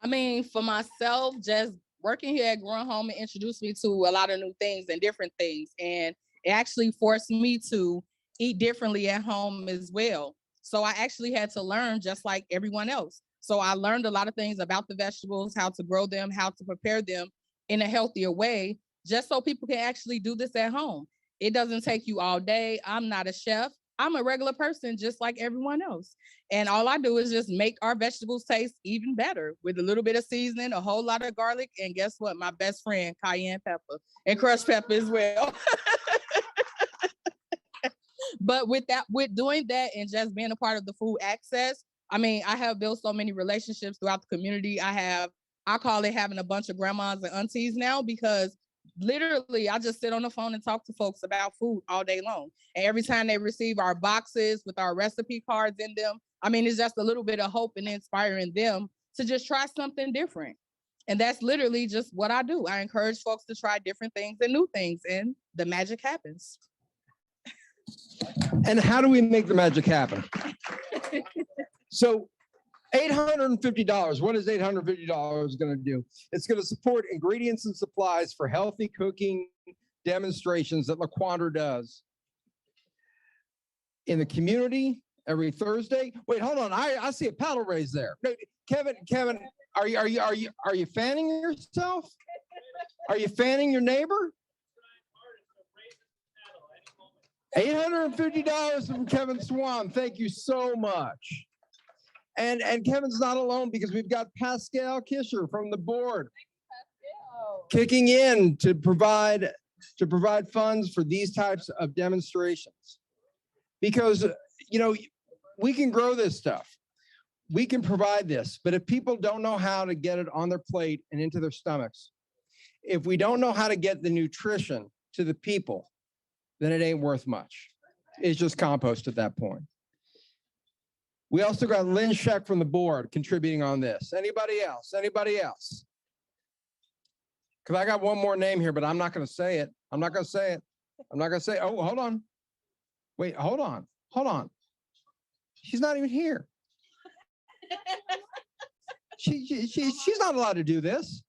I mean, for myself, just working here at Growing Home, it introduced me to a lot of new things and different things. And it actually forced me to eat differently at home as well. So I actually had to learn just like everyone else. So I learned a lot of things about the vegetables, how to grow them, how to prepare them in a healthier way, just so people can actually do this at home. It doesn't take you all day. I'm not a chef. I'm a regular person just like everyone else. And all I do is just make our vegetables taste even better with a little bit of seasoning, a whole lot of garlic, and guess what? My best friend, cayenne pepper and crushed pepper as well. But with doing that and just being a part of the food access, I mean, I have built so many relationships throughout the community. I call it having a bunch of grandmas and aunties now, because literally I just sit on the phone and talk to folks about food all day long. And every time they receive our boxes with our recipe cards in them, I mean, it's just a little bit of hope and inspiring them to just try something different. And that's literally just what I do. I encourage folks to try different things and new things, and the magic happens. And how do we make the magic happen? So $850, what is $850 going to do? It's going to support ingredients and supplies for healthy cooking demonstrations that LaQuandra does in the community every Thursday. Wait, hold on. I see a paddle raise there. Kevin, are you fanning yourself? Are you fanning your neighbor? $850 from Kevin Swan. Thank you so much. And Kevin's not alone, because we've got Pascal Kisher from the board kicking in to provide funds for these types of demonstrations. Because, you know, we can grow this stuff. We can provide this, but if people don't know how to get it on their plate and into their stomachs, if we don't know how to get the nutrition to the people, then it ain't worth much. It's just compost at that point. We also got Lynn Scheck from the board contributing on this. Anybody else? Anybody else? Because I got one more name here, but I'm not going to say it. I'm not going to say it. I'm not going to say, oh, hold on. Wait, hold on. Hold on. She's not even here. She's not allowed to do this.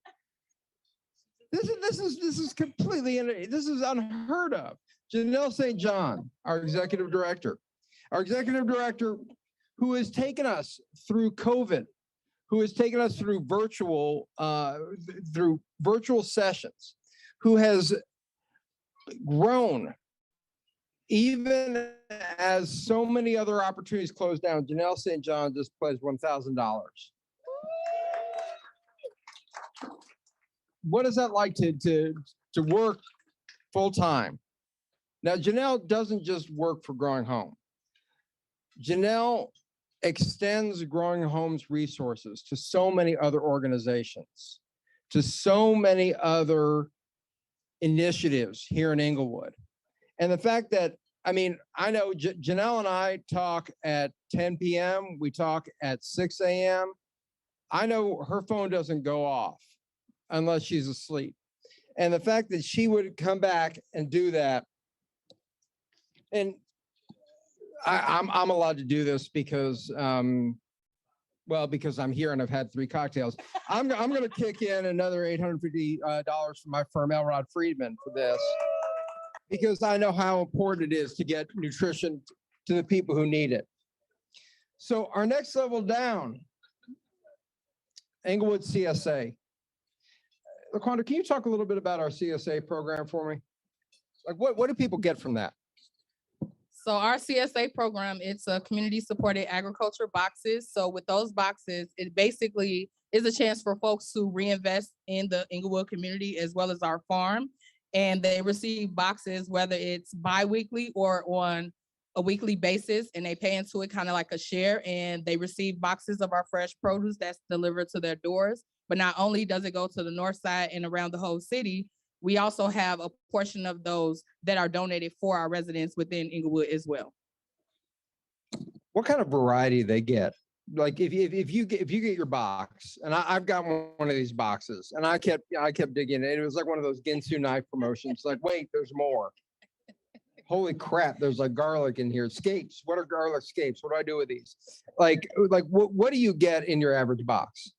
This is completely, this is unheard of. Janelle St. John, our executive director. Our executive director who has taken us through COVID, who has taken us through virtual sessions, who has grown even as so many other opportunities closed down. Janelle St. John just pledged $1,000. What is that like to work full time? Now, Janelle doesn't just work for Growing Home. Janelle extends Growing Home's resources to so many other organizations, to so many other initiatives here in Englewood. And the fact that, I mean, I know Janelle and I talk at 10 p.m., we talk at 6 a.m. I know her phone doesn't go off unless she's asleep. And the fact that she would come back and do that, and I'm allowed to do this because, because I'm here and I've had 3 cocktails. I'm going to kick in another $850 from my firm, Elrod Friedman, for this, because I know how important it is to get nutrition to the people who need it. So our next level down, Englewood CSA. LaQuandra, can you talk a little bit about our CSA program for me? Like, what do people get from that? So our CSA program, it's a community supported agriculture boxes. So with those boxes, it basically is a chance for folks to reinvest in the Englewood community as well as our farm. And they receive boxes, whether it's bi-weekly or on a weekly basis, and they pay into it kind of like a share, and they receive boxes of our fresh produce that's delivered to their doors. But not only does it go to the north side and around the whole city, we also have a portion of those that are donated for our residents within Englewood as well. What kind of variety do they get? like if you get your box, and I've got one of these boxes, and I kept digging it. It was like one of those Ginsu knife promotions. Like, wait, there's more. Holy crap, there's like garlic in here. Scapes. What are garlic scapes? What do I do with these? Like what do you get in your average box?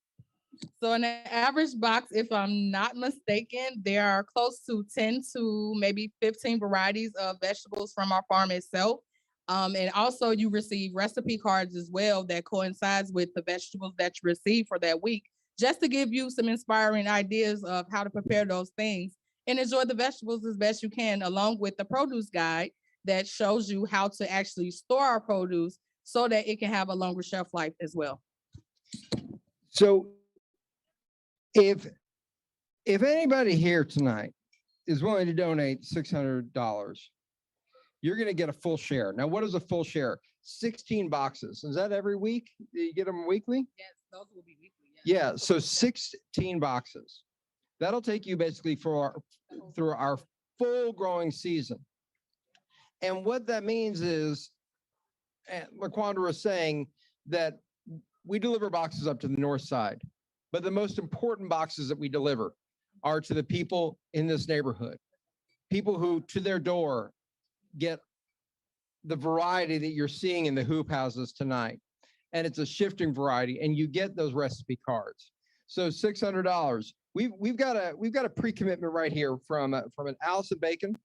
So in an average box, if I'm not mistaken, there are close to 10 to maybe 15 varieties of vegetables from our farm itself. And also you receive recipe cards as well that coincides with the vegetables that you receive for that week, just to give you some inspiring ideas of how to prepare those things and enjoy the vegetables as best you can, along with the produce guide that shows you how to actually store our produce so that it can have a longer shelf life as well. So if anybody here tonight is willing to donate $600, you're going to get a full share. Now, what is a full share? 16 boxes. Is that every week? Do you get them weekly? Yes, those will be weekly. Yeah, so 16 boxes. That'll take you basically through our full growing season. And what that means is, LaQuandra was saying that we deliver boxes up to the north side, but the most important boxes that we deliver are to the people in this neighborhood, people who to their door get the variety that you're seeing in the hoop houses tonight. And it's a shifting variety, and you get those recipe cards. So $600. We've got a pre-commitment right here from an Allison Bacon,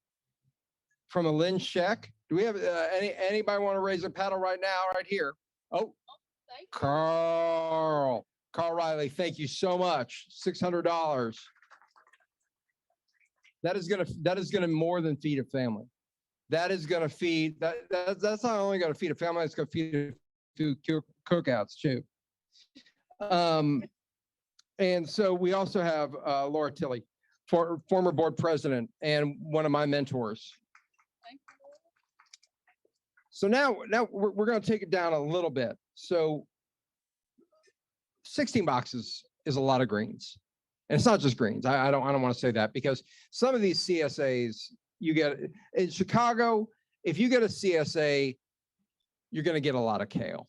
from a Lynn Sheck. Do we have anybody want to raise a paddle right now, right here? Oh, Carl Riley, thank you so much. $600. That is gonna more than feed a family. That is gonna feed that's not only gonna feed a family, it's gonna feed a few cookouts too. And so we also have Laura Tilley, former board president and one of my mentors. So now we're going to take it down a little bit. So 16 boxes is a lot of greens, and it's not just greens. I don't want to say that, because some of these CSAs you get in Chicago. If you get a CSA, you're going to get a lot of kale,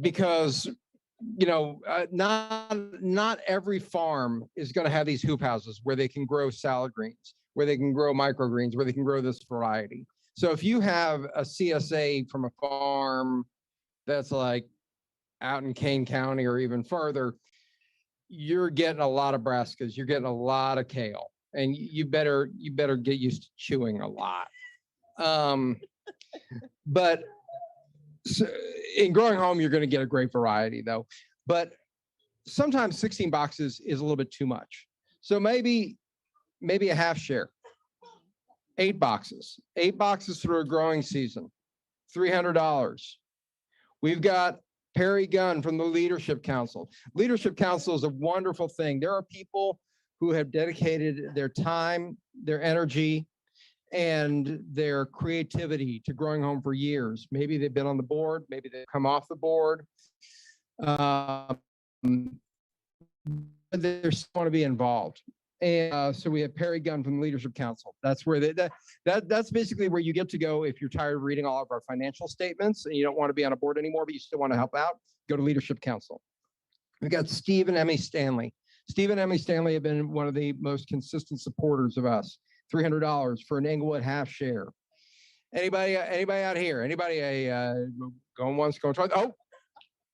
because not every farm is going to have these hoop houses where they can grow salad greens, where they can grow microgreens, where they can grow this variety. So if you have a CSA from a farm that's like out in Kane County or even further, you're getting a lot of brassicas, you're getting a lot of kale, and you better get used to chewing a lot. But so in growing home, you're going to get a great variety though. But sometimes 16 boxes is a little bit too much. So maybe a half share. 8 boxes through a growing season, $300. We've got Perry Gunn from the Leadership Council. Leadership Council is a wonderful thing. There are people who have dedicated their time, their energy, and their creativity to growing home for years. Maybe they've been on the board, maybe they've come off the board. They still want to be involved. And so we have Perry Gunn from the Leadership Council. That's where that's basically where you get to go if you're tired of reading all of our financial statements and you don't want to be on a board anymore, but you still want to help out, go to Leadership Council. We've got Steve and Emmy Stanley. Steve and Emmy Stanley have been one of the most consistent supporters of us. $300 for an Englewood half share. Anybody out here? Anybody going once, going twice? Oh,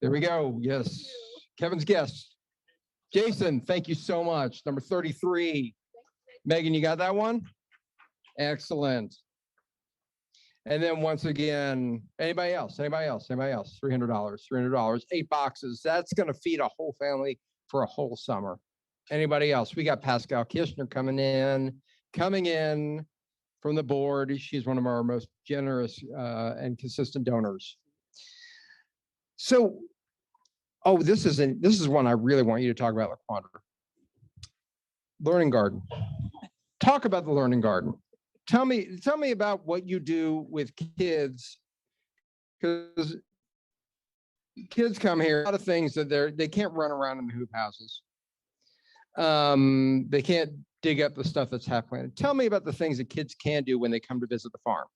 there we go. Yes, Kevin's guest. Jason, thank you so much. Number 33. Megan, you got that one? Excellent. And then once again, anybody else? $300, 8 boxes. That's going to feed a whole family for a whole summer. Anybody else? We got Pascal Kishner coming in from the board. She's one of our most generous and consistent donors. So, this is one I really want you to talk about, LaQuandra. Learning garden. Talk about the learning garden. Tell me about what you do with kids, because kids come here, a lot of things that they can't run around in the hoop houses. They can't dig up the stuff that's half planted. Tell me about the things that kids can do when they come to visit the farm.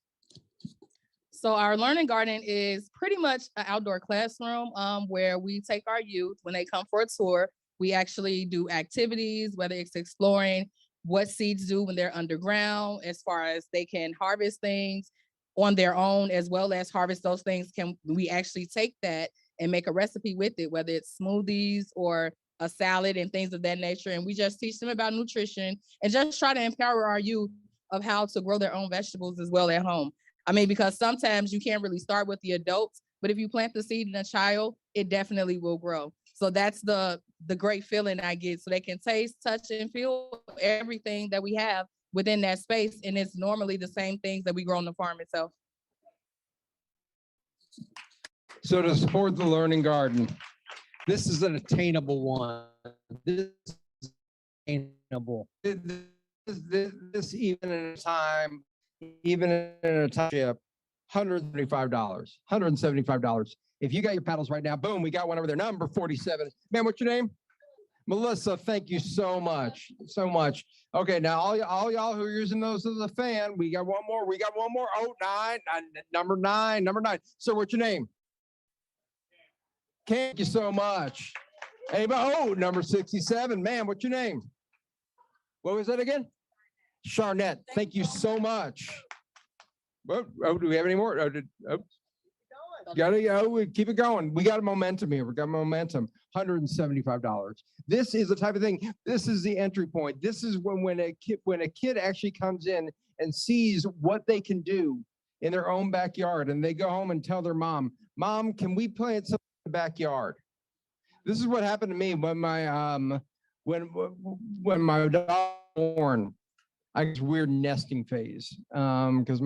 So our learning garden is pretty much an outdoor classroom where we take our youth when they come for a tour. We actually do activities, whether it's exploring what seeds do when they're underground, as far as they can harvest things on their own, as well as harvest those things. Can we actually take that and make a recipe with it, whether it's smoothies or a salad and things of that nature. And we just teach them about nutrition and just try to empower our youth of how to grow their own vegetables as well at home. I mean, because sometimes you can't really start with the adults, but if you plant the seed in a child, it definitely will grow. So that's the great feeling I get. So they can taste, touch, and feel everything that we have within that space. And it's normally the same things that we grow on the farm itself. So to support the learning garden, this is an attainable one. This is attainable. This even in a time, ship, $175, $175. If you got your paddles right now, boom, we got one over there, number 47. Man, what's your name? Melissa, thank you so much, so much. Okay, now all y'all who are using those as a fan, we got one more. Oh, number nine. Sir, what's your name? Thank you so much. Anybody? Number 67. Man, what's your name? What was that again? Charnette. Thank you so much. Do we have any more? We keep it going. We got a momentum here. We got momentum. $175. This is the type of thing. This is the entry point. This is when a kid actually comes in and sees what they can do in their own backyard, and they go home and tell their mom, can we plant something in the backyard? This is what happened to me when my when my dog was born. I was weird nesting phase because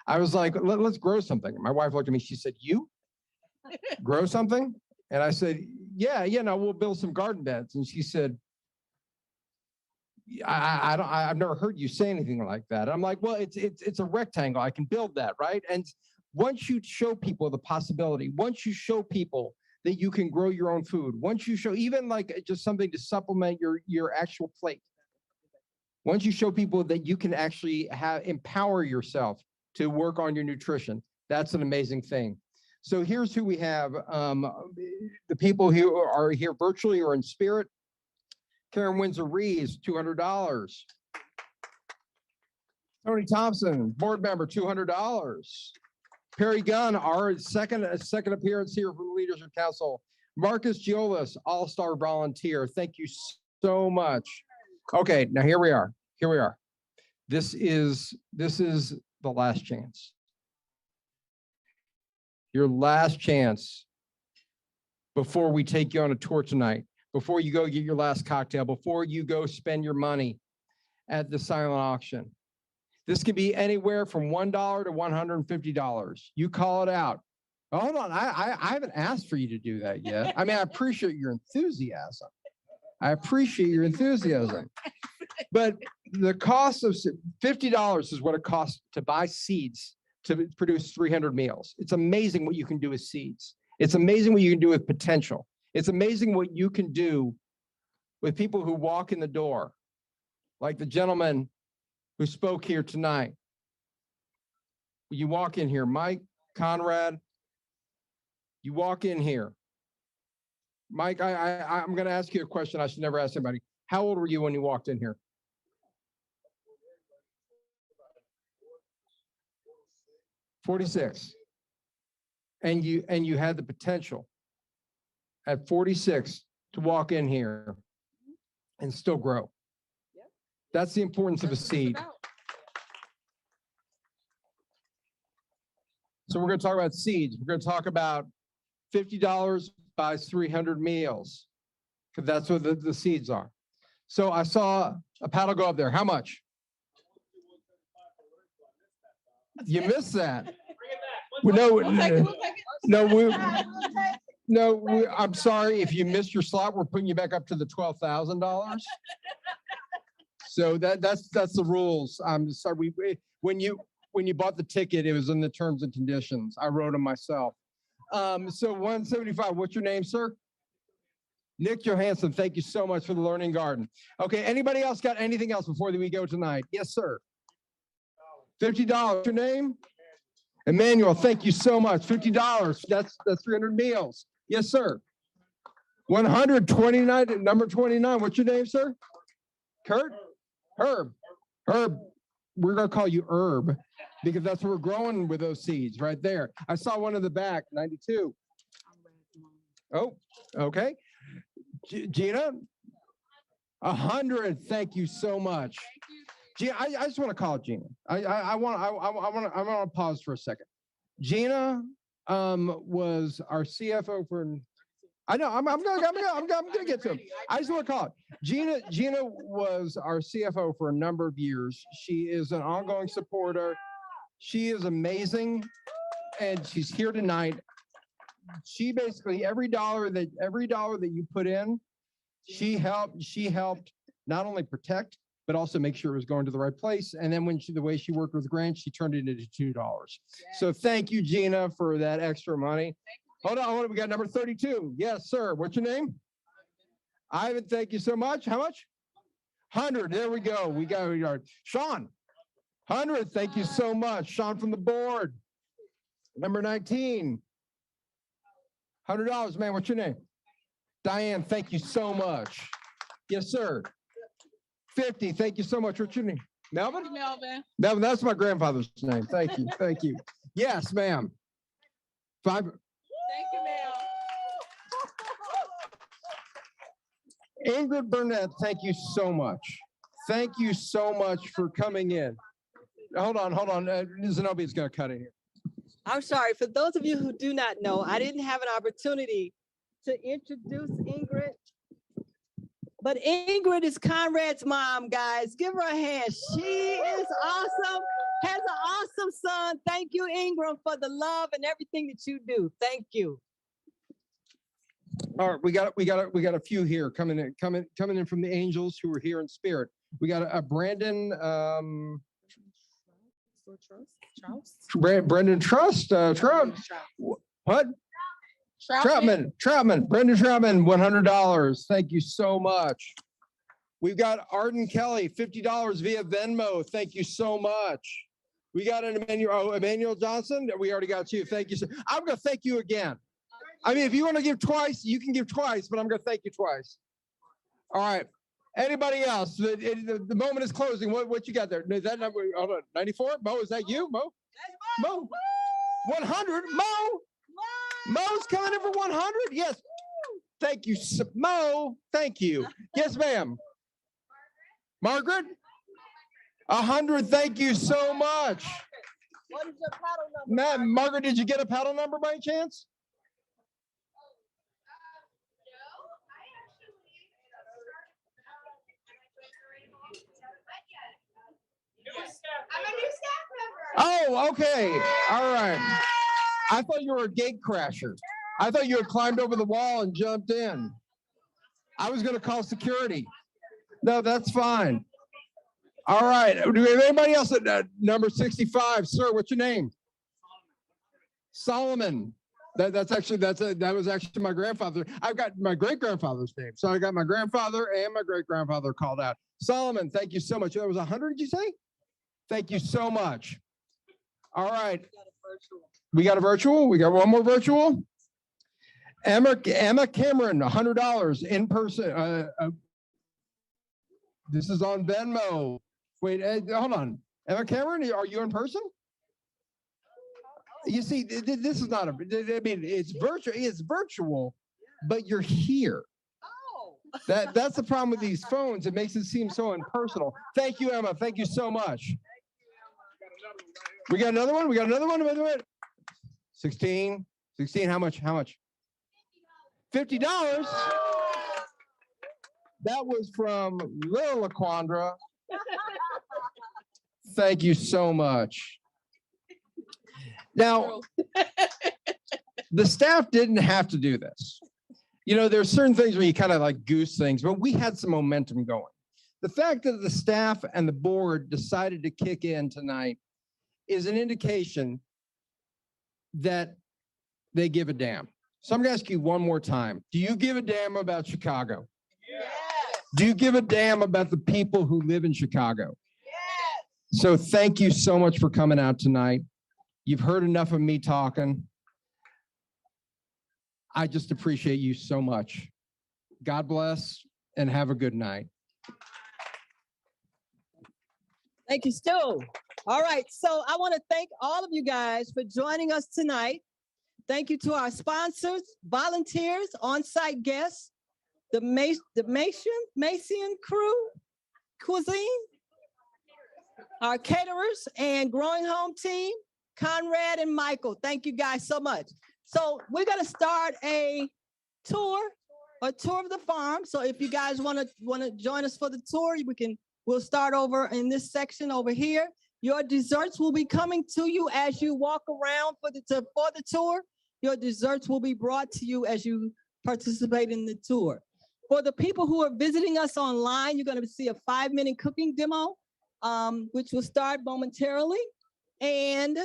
I was like, let's grow something. My wife looked at me. She said, "You grow something?" And I said, "Yeah, no, we'll build some garden beds." And she said, I've never heard you say anything like that. I'm like, well, it's a rectangle. I can build that, right? And once you show people the possibility, once you show people that you can grow your own food, once you show even like just something to supplement your actual plate, once you show people that you can actually empower yourself to work on your nutrition, that's an amazing thing. So here's who we have. The people who are here virtually or in spirit. Karen Windsor-Reeves, $200. Tony Thompson, board member, $200. Perry Gunn, our second appearance here from the Leaders of Council. Marcus Giolis, all-star volunteer. Thank you so much. Okay, now here we are. This is the last chance. Your last chance before we take you on a tour tonight, before you go get your last cocktail, before you go spend your money at the silent auction. This can be anywhere from $1 to $150. You call it out. Oh, hold on, I haven't asked for you to do that yet. I mean, I appreciate your enthusiasm. But the cost of $50 is what it costs to buy seeds to produce 300 meals. It's amazing what you can do with seeds. It's amazing what you can do with potential. It's amazing what you can do with people who walk in the door, like the gentleman who spoke here tonight. You walk in here, Mike, Conrad, you walk in here. Mike, I'm going to ask you a question I should never ask anybody. How old were you when you walked in here? 46. And you had the potential at 46 to walk in here and still grow. That's the importance of a seed. So we're going to talk about seeds. We're going to talk about $50 buys 300 meals, because that's what the seeds are. So I saw a paddle go up there. How much? You missed that. I'm sorry if you missed your slot. We're putting you back up to the $12,000. So that's the rules. I'm sorry. When you bought the ticket, it was in the terms and conditions. I wrote them myself. So 175. What's your name, sir? Nick Johansson. Thank you so much for the learning garden. Okay. Anybody else got anything else before we go tonight? Yes, sir. $50. Your name? Emmanuel, thank you so much. $50. That's 300 meals. Yes, sir. 129, number 29. What's your name, sir? Kurt? Herb. Herb. We're going to call you Herb because that's what we're growing with those seeds right there. I saw one in the back, 92. Oh, okay. Gina, 100. Thank you so much. Gina, I just want to call it Gina. I want to pause for a second. Gina was our CFO for. I know I'm gonna get to him. I just want to call it Gina was our CFO for a number of years. She is an ongoing supporter. She is amazing, and she's here tonight. She basically every dollar that you put in, she helped not only protect but also make sure it was going to the right place. And then the way she worked with grants, she turned it into $2. Yes. So thank you, Gina, for that extra money. Hold on, we got number 32. Yes, sir. What's your name? Ivan, thank you so much. How much? 100. There we go. We got Sean. 100. Thank you so much. Sean from the board. Number 19. $100, man. What's your name? Diane, thank you so much. Yes, sir. 50. Thank you so much. What's your name? Melvin? Melvin. Melvin, that's my grandfather's name. Thank you. Thank you. Yes, ma'am. 5. Thank you, Mel. Ingrid Burnett, thank you so much. Thank you so much for coming in. Hold on. Zenobia's going to cut in here. I'm sorry. For those of you who do not know, I didn't have an opportunity to introduce Ingrid. But Ingrid is Conrad's mom, guys. Give her a hand. She is awesome, has an awesome son. Thank you, Ingrid, for the love and everything that you do. Thank you. All right, we got a few here coming in from the Angels who are here in spirit. We got a Brandon Brendan Trust. What? Troutman, Brendan Troutman, $100. Thank you so much. We've got Arden Kelly, $50 via Venmo. Thank you so much. We got an Emmanuel Johnson. We already got you. Thank you. I'm going to thank you again. I mean, if you want to give twice, you can give twice, but I'm going to thank you twice. All right. Anybody else? The moment is closing. What you got there? Is that number? Hold on. 94? Mo, is that you? Mo? Mo? 100? Mo? Mo's coming in for 100? Yes. Thank you, Mo. Thank you. Yes, ma'am. Margaret? 100. Thank you so much. What is your paddle number? Margaret, did you get a paddle number by chance? I'm a new staff member. Oh, okay. All right. I thought you were a gate crasher. I thought you had climbed over the wall and jumped in. I was going to call security. No, that's fine. All right. Do we have anybody else at number 65? Sir, what's your name? Solomon. That was actually my grandfather. I've got my great-grandfather's name. So I got my grandfather and my great-grandfather called out. Solomon, thank you so much. That was 100, did you say? Thank you so much. All right. We got a virtual. We got one more virtual. Emma Cameron, $100 in person. This is on Venmo. Wait, hold on. Emma Cameron, are you in person? You see, this is not I mean, it's virtual, but you're here. That's the problem with these phones. It makes it seem so impersonal. Thank you, Emma. Thank you so much. We got another one. Wait. 16. How much? $50. That was from Lil LaQuandra. Thank you so much. Now, the staff didn't have to do this. You know, there's certain things where you kind of like goose things, but we had some momentum going. The fact that the staff and the board decided to kick in tonight is an indication that they give a damn. So I'm going to ask you one more time. Do you give a damn about Chicago? Yes. Do you give a damn about the people who live in Chicago? Yes. So thank you so much for coming out tonight. You've heard enough of me talking. I just appreciate you so much. God bless and have a good night. Thank you, Stu. All right, so I want to thank all of you guys for joining us tonight. Thank you to our sponsors, volunteers, on-site guests, the Mason Crew Cuisine, our caterers and Growing Home team, Conrad and Michael. Thank you guys so much. So we're gonna start a tour of the farm. So if you guys wanna join us for the tour, we'll start over in this section over here. Your desserts will be coming to you as you walk around for the tour. Your desserts will be brought to you as you participate in the tour. For the people who are visiting us online, you're gonna see a 5-minute cooking demo, which will start momentarily. And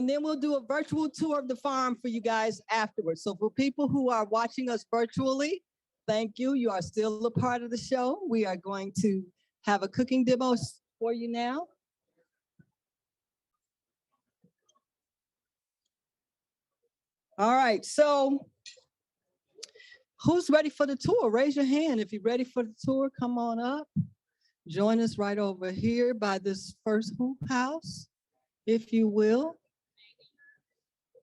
then we'll do a virtual tour of the farm for you guys afterwards. So for people who are watching us virtually, thank you. You are still a part of the show. We are going to have a cooking demo for you now. All right, so who's ready for the tour? Raise your hand if you're ready for the tour. Come on up. Join us right over here by this first hoop house, if you will,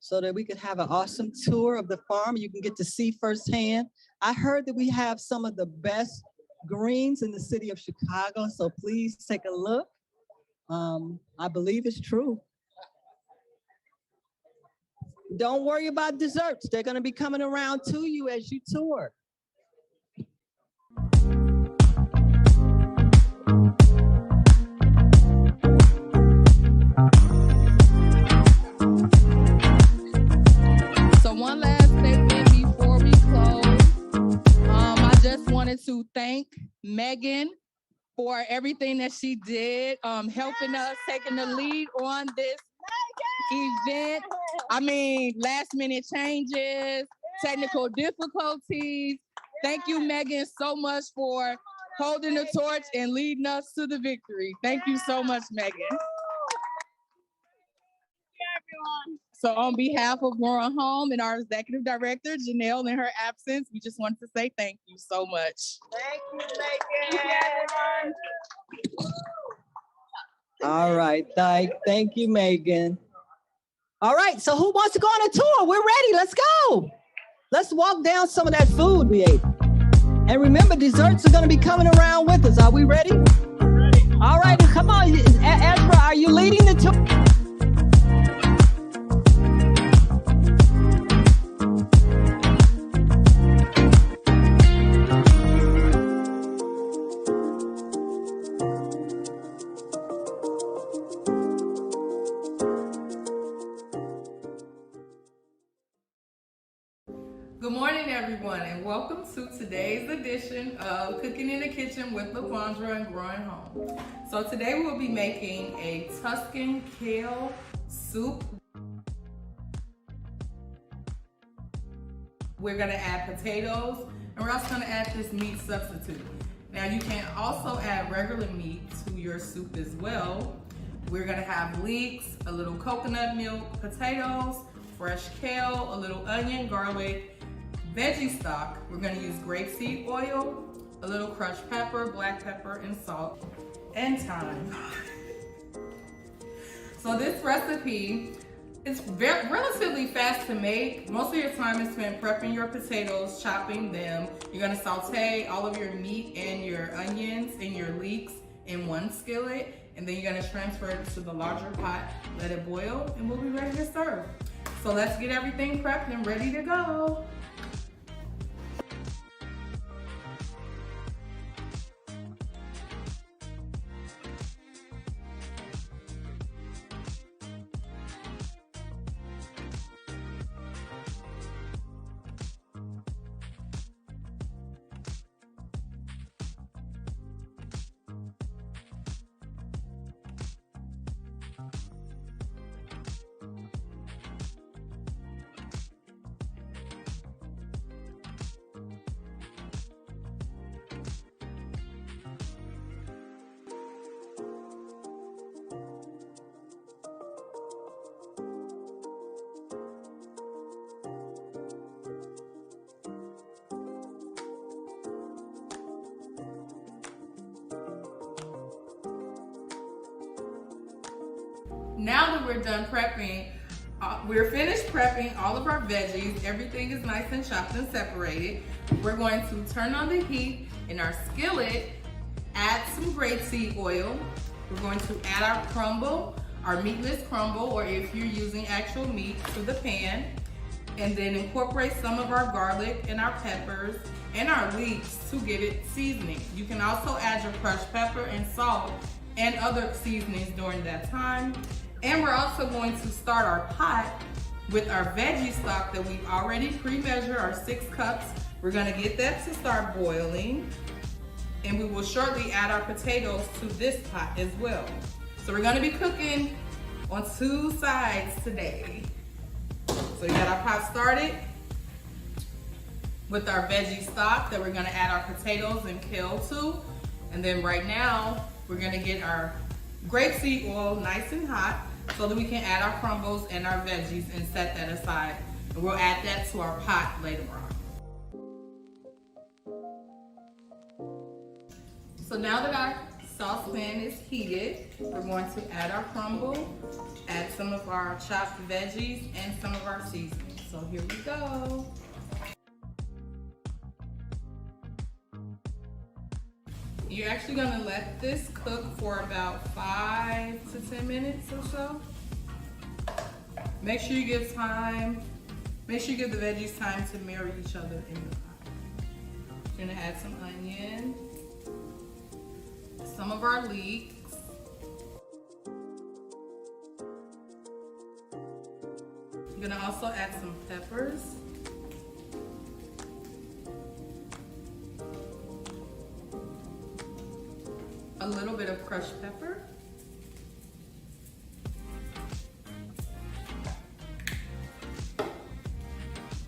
so that we could have an awesome tour of the farm. You can get to see firsthand. I heard that we have some of the best greens in the city of Chicago, so please take a look. I believe it's true. Don't worry about desserts. They're gonna be coming around to you as you tour. So one last statement before we close. I just wanted to thank Megan for everything that she did, helping us, taking the lead on this event. I mean, last minute changes, technical difficulties. Thank you, Megan, so much for holding the torch and leading us to the victory. Thank you so much, Megan. So on behalf of Growing Home and our executive director, Janelle, in her absence, we just wanted to say thank you so much. Thank you, Megan. All right, thank you, Megan. All right, so who wants to go on a tour? We're ready, let's go. Let's walk down some of that food we ate. And remember, desserts are gonna be coming around with us. Are we ready? All right, come on, Ezra, are you leading the tour? Good morning, everyone, and welcome to today's edition of Cooking in the Kitchen with LaQuandra and Growing Home. So today we'll be making a Tuscan kale soup. We're gonna add potatoes, and we're also gonna add this meat substitute. Now you can also add regular meat to your soup as well. We're gonna have leeks, a little coconut milk, potatoes, fresh kale, a little onion, garlic, veggie stock. We're gonna use grapeseed oil, a little crushed pepper, black pepper, and salt, and thyme. So this recipe is relatively fast to make. Most of your time is spent prepping your potatoes, chopping them. You're gonna saute all of your meat and your onions and your leeks in one skillet, and then you're gonna transfer it to the larger pot, let it boil, and we'll be ready to serve. So let's get everything prepped and ready to go. Now that we're done prepping, we're finished prepping all of our veggies. Everything is nice and chopped and separated. We're going to turn on the heat in our skillet, add some grapeseed oil. We're going to add our crumble, our meatless crumble, or if you're using actual meat, to the pan, and then incorporate some of our garlic and our peppers and our leeks to get it seasoning. You can also add your crushed pepper and salt and other seasonings during that time. And we're also going to start our pot with our veggie stock that we've already pre-measured, our 6 cups. We're gonna get that to start boiling, and we will shortly add our potatoes to this pot as well. So we're gonna be cooking on 2 sides today. So we got our pot started with our veggie stock that we're gonna add our potatoes and kale to. And then right now, we're gonna get our grapeseed oil nice and hot so that we can add our crumbles and our veggies and set that aside. And we'll add that to our pot later on. So now that our saucepan is heated, we're going to add our crumble, add some of our chopped veggies, and some of our seasonings. So here we go. You're actually gonna let this cook for about 5 to 10 minutes or so. Make sure you give the veggies time to marry each other in the pot. You're gonna add some onion, some of our leeks, you're gonna also add some peppers, a little bit of crushed pepper,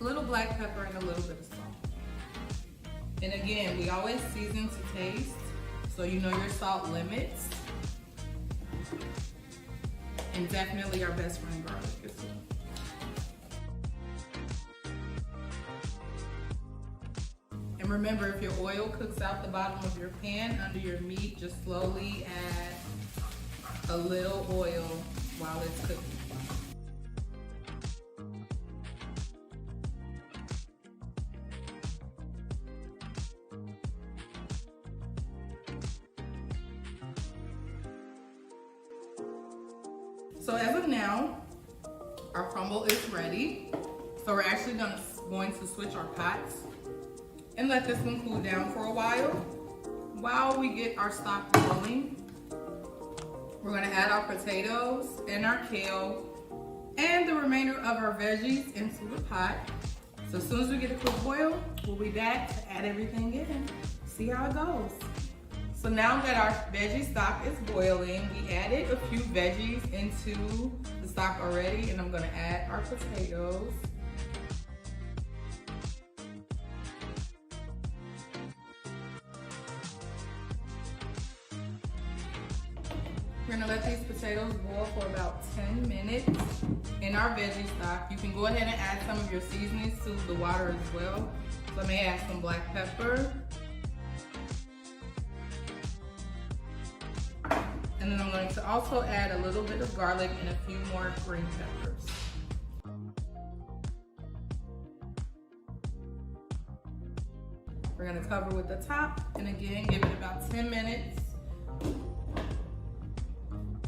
a little black pepper, and a little bit of salt. And again, we always season to taste, so you know your salt limits. And definitely our best friend garlic as well. And remember, if your oil cooks out the bottom of your pan under your meat, just slowly add a little oil while it's cooking. So as of now, our crumble is ready. So we're actually going to switch our pots and let this one cool down for a while we get our stock boiling. We're gonna add our potatoes and our kale and the remainder of our veggies into the pot. So as soon as we get a quick boil, we'll be back to add everything in, see how it goes. So now that our veggie stock is boiling, we added a few veggies into the stock already, and I'm gonna add our potatoes. We're gonna let these potatoes boil for about 10 minutes in our veggie stock. You can go ahead and add some of your seasonings to the water as well. So I may add some black pepper. And then I'm going to also add a little bit of garlic and a few more green peppers. We're gonna cover with the top, and again, give it about 10 minutes.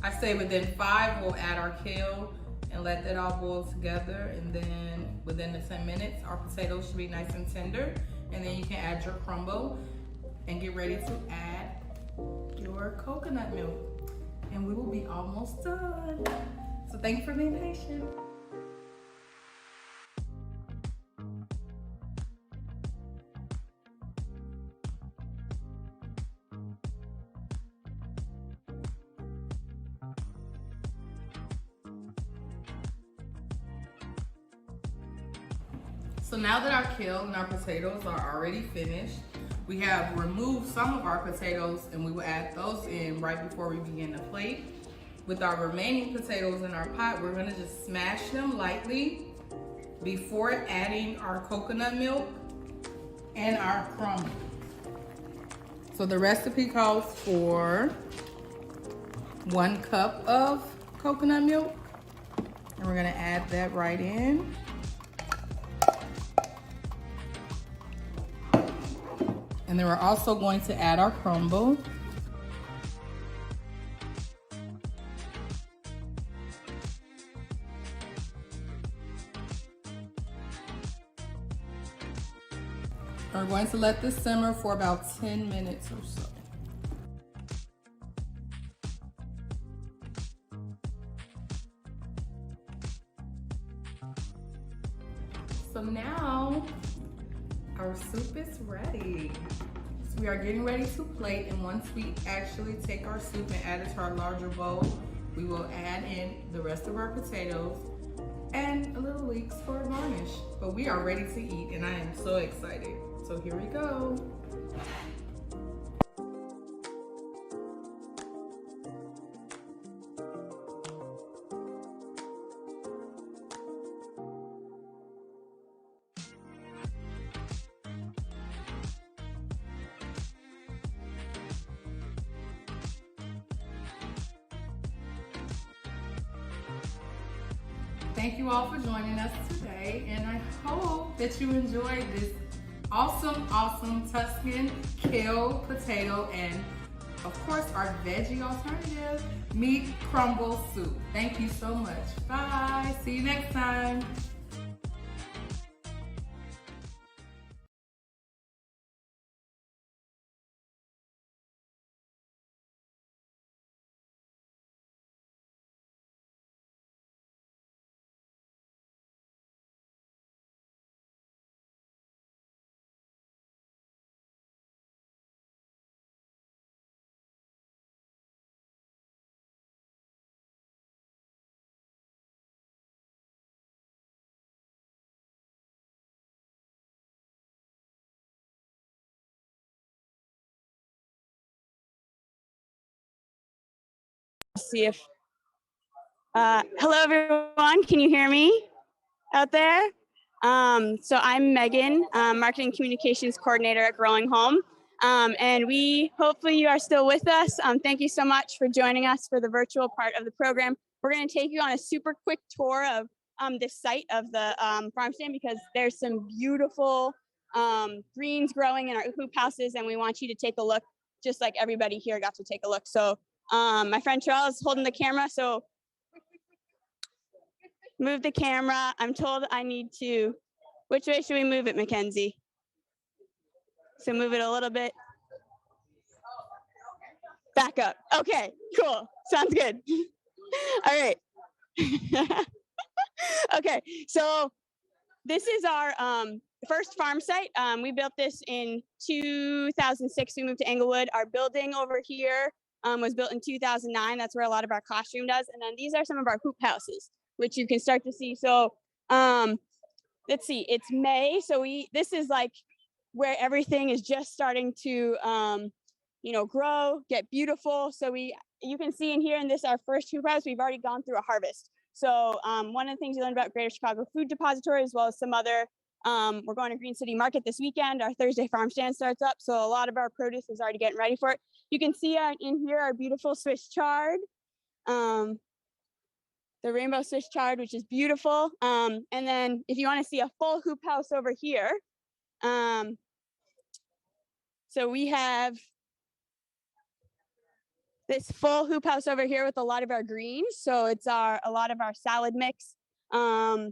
I say within 5, we'll add our kale and let that all boil together. And then within the 10 minutes, our potatoes should be nice and tender. And then you can add your crumble and get ready to add your coconut milk. And we will be almost done. So thank you for being patient. So now that our kale and our potatoes are already finished, we have removed some of our potatoes and we will add those in right before we begin the plate. With our remaining potatoes in our pot, we're gonna just smash them lightly before adding our coconut milk and our crumble. So the recipe calls for 1 cup of coconut milk. And we're gonna add that right in. And then we're also going to add our crumble. We're going to let this simmer for about 10 minutes or so. So now our soup is ready. So we are getting ready to plate, and once we actually take our soup and add it to our larger bowl, we will add in the rest of our potatoes and a little leeks for a garnish. But we are ready to eat, and I am so excited. So here we go. Thank you all for joining us today, and I hope that you enjoyed this awesome Tuscan kale potato and, of course, our veggie alternative, meat crumble soup. Thank you so much. Bye. See you next time. See if hello everyone, can you hear me out there? So I'm Megan, marketing communications coordinator at Growing Home, and hopefully you are still with us. Thank you so much for joining us for the virtual part of the program. We're going to take you on a super quick tour of the site of the farm stand, because there's some beautiful greens growing in our hoop houses, and we want you to take a look, just like everybody here got to take a look. So my friend Charles is holding the camera, so move the camera. I'm told I need to, which way should we move it, Mackenzie? So move it a little bit. Back up. Okay, cool. Sounds good. All right. Okay, so this is our first farm site. We built this in 2006. We moved to Englewood. Our building over here was built in 2009. That's where a lot of our classroom does. And then these are some of our hoop houses, which you can start to see. So let's see, it's May. So this is like where everything is just starting to, grow, get beautiful. So you can see in here in this, our first hoop house, we've already gone through a harvest. So one of the things you learned about Greater Chicago Food Depository, as well as some other, we're going to Green City Market this weekend. Our Thursday farm stand starts up. So a lot of our produce is already getting ready for it. You can see in here our beautiful Swiss chard, the rainbow Swiss chard, which is beautiful. And then if you want to see a full hoop house over here, so we have this full hoop house over here with a lot of our greens. So it's a lot of our salad mix, our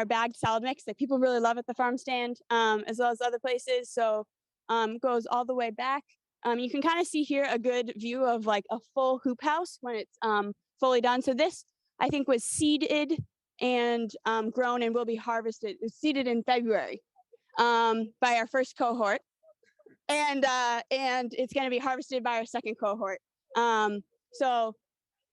bagged salad mix that people really love at the farm stand, as well as other places. So goes all the way back. You can kind of see here a good view of like a full hoop house when it's fully done. So this, I think, was seeded and grown and will be harvested. It was seeded in February by our first cohort. And it's going to be harvested by our second cohort. So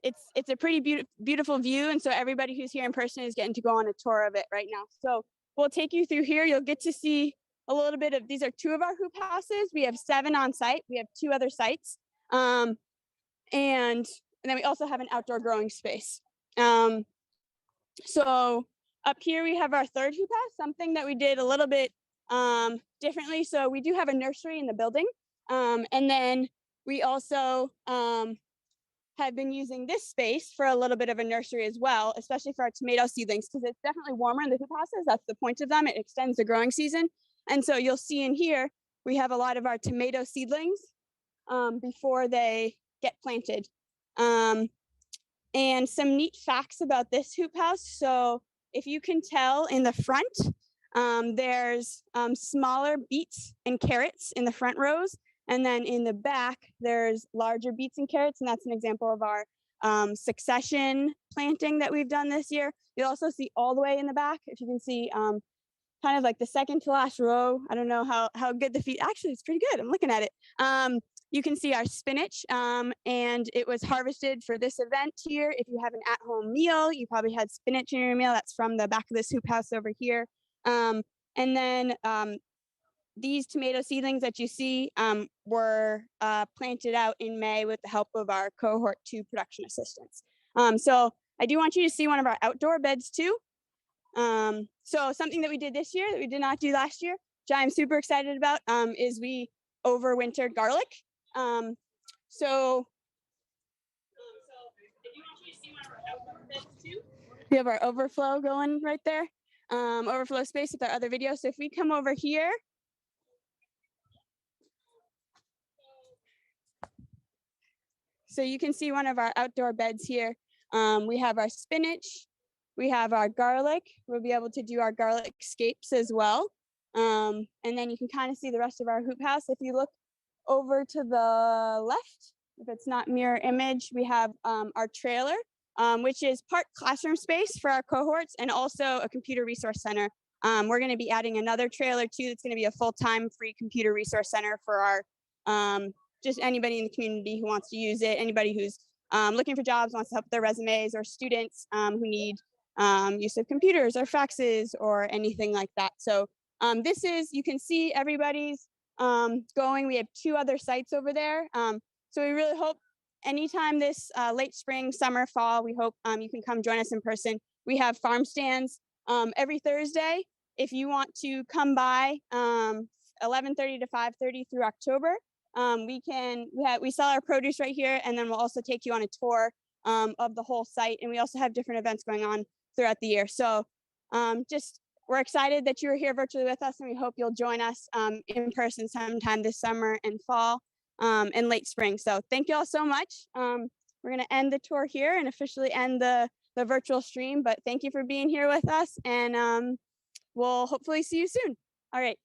it's a pretty beautiful view, and so everybody who's here in person is getting to go on a tour of it right now. So we'll take you through here. You'll get to see a little bit of, these are 2 of our hoop houses. We have 7 on site. We have 2 other sites, and then we also have an outdoor growing space. So up here we have our third hoop house, something that we did a little bit differently. So we do have a nursery in the building, and then we also have been using this space for a little bit of a nursery as well, especially for our tomato seedlings, because it's definitely warmer in the hoop houses. That's the point of them. It extends the growing season. And so you'll see in here, we have a lot of our tomato seedlings before they get planted. And some neat facts about this hoop house. So if you can tell in the front, there's smaller beets and carrots in the front rows. And then in the back, there's larger beets and carrots. And that's an example of our succession planting that we've done this year. You'll also see all the way in the back, if you can see kind of like the second to last row. I don't know how good the feed, actually it's pretty good. I'm looking at it. You can see our spinach, and it was harvested for this event here. If you have an at-home meal, you probably had spinach in your meal. That's from the back of this hoop house over here. And then these tomato seedlings that you see were planted out in May with the help of our cohort 2 production assistants. So I do want you to see one of our outdoor beds too. So something that we did this year that we did not do last year, which I'm super excited about, is we overwintered garlic. So I do want you to see one of our outdoor beds too. We have our overflow going right there, overflow space with our other videos. So if we come over here, so you can see one of our outdoor beds here. We have our spinach, we have our garlic. We'll be able to do our garlic scapes as well. And then you can kind of see the rest of our hoop house. If you look over to the left, if it's not mirror image, we have our trailer, which is part classroom space for our cohorts and also a computer resource center. We're going to be adding another trailer too. That's going to be a full-time free computer resource center for our just anybody in the community who wants to use it, anybody who's looking for jobs, wants to help their resumes, or students who need use of computers or faxes or anything like that. So this is, you can see everybody's going. We have 2 other sites over there. So we really hope anytime this late spring, summer, fall, we hope you can come join us in person. We have farm stands every Thursday. If you want to come by 11:30 to 5:30 through October, we sell our produce right here, and then we'll also take you on a tour of the whole site. And we also have different events going on throughout the year. So we're excited that you are here virtually with us, and we hope you'll join us in person sometime this summer and fall and late spring. So thank you all so much. We're going to end the tour here and officially end the virtual stream, but thank you for being here with us, and we'll hopefully see you soon. All right.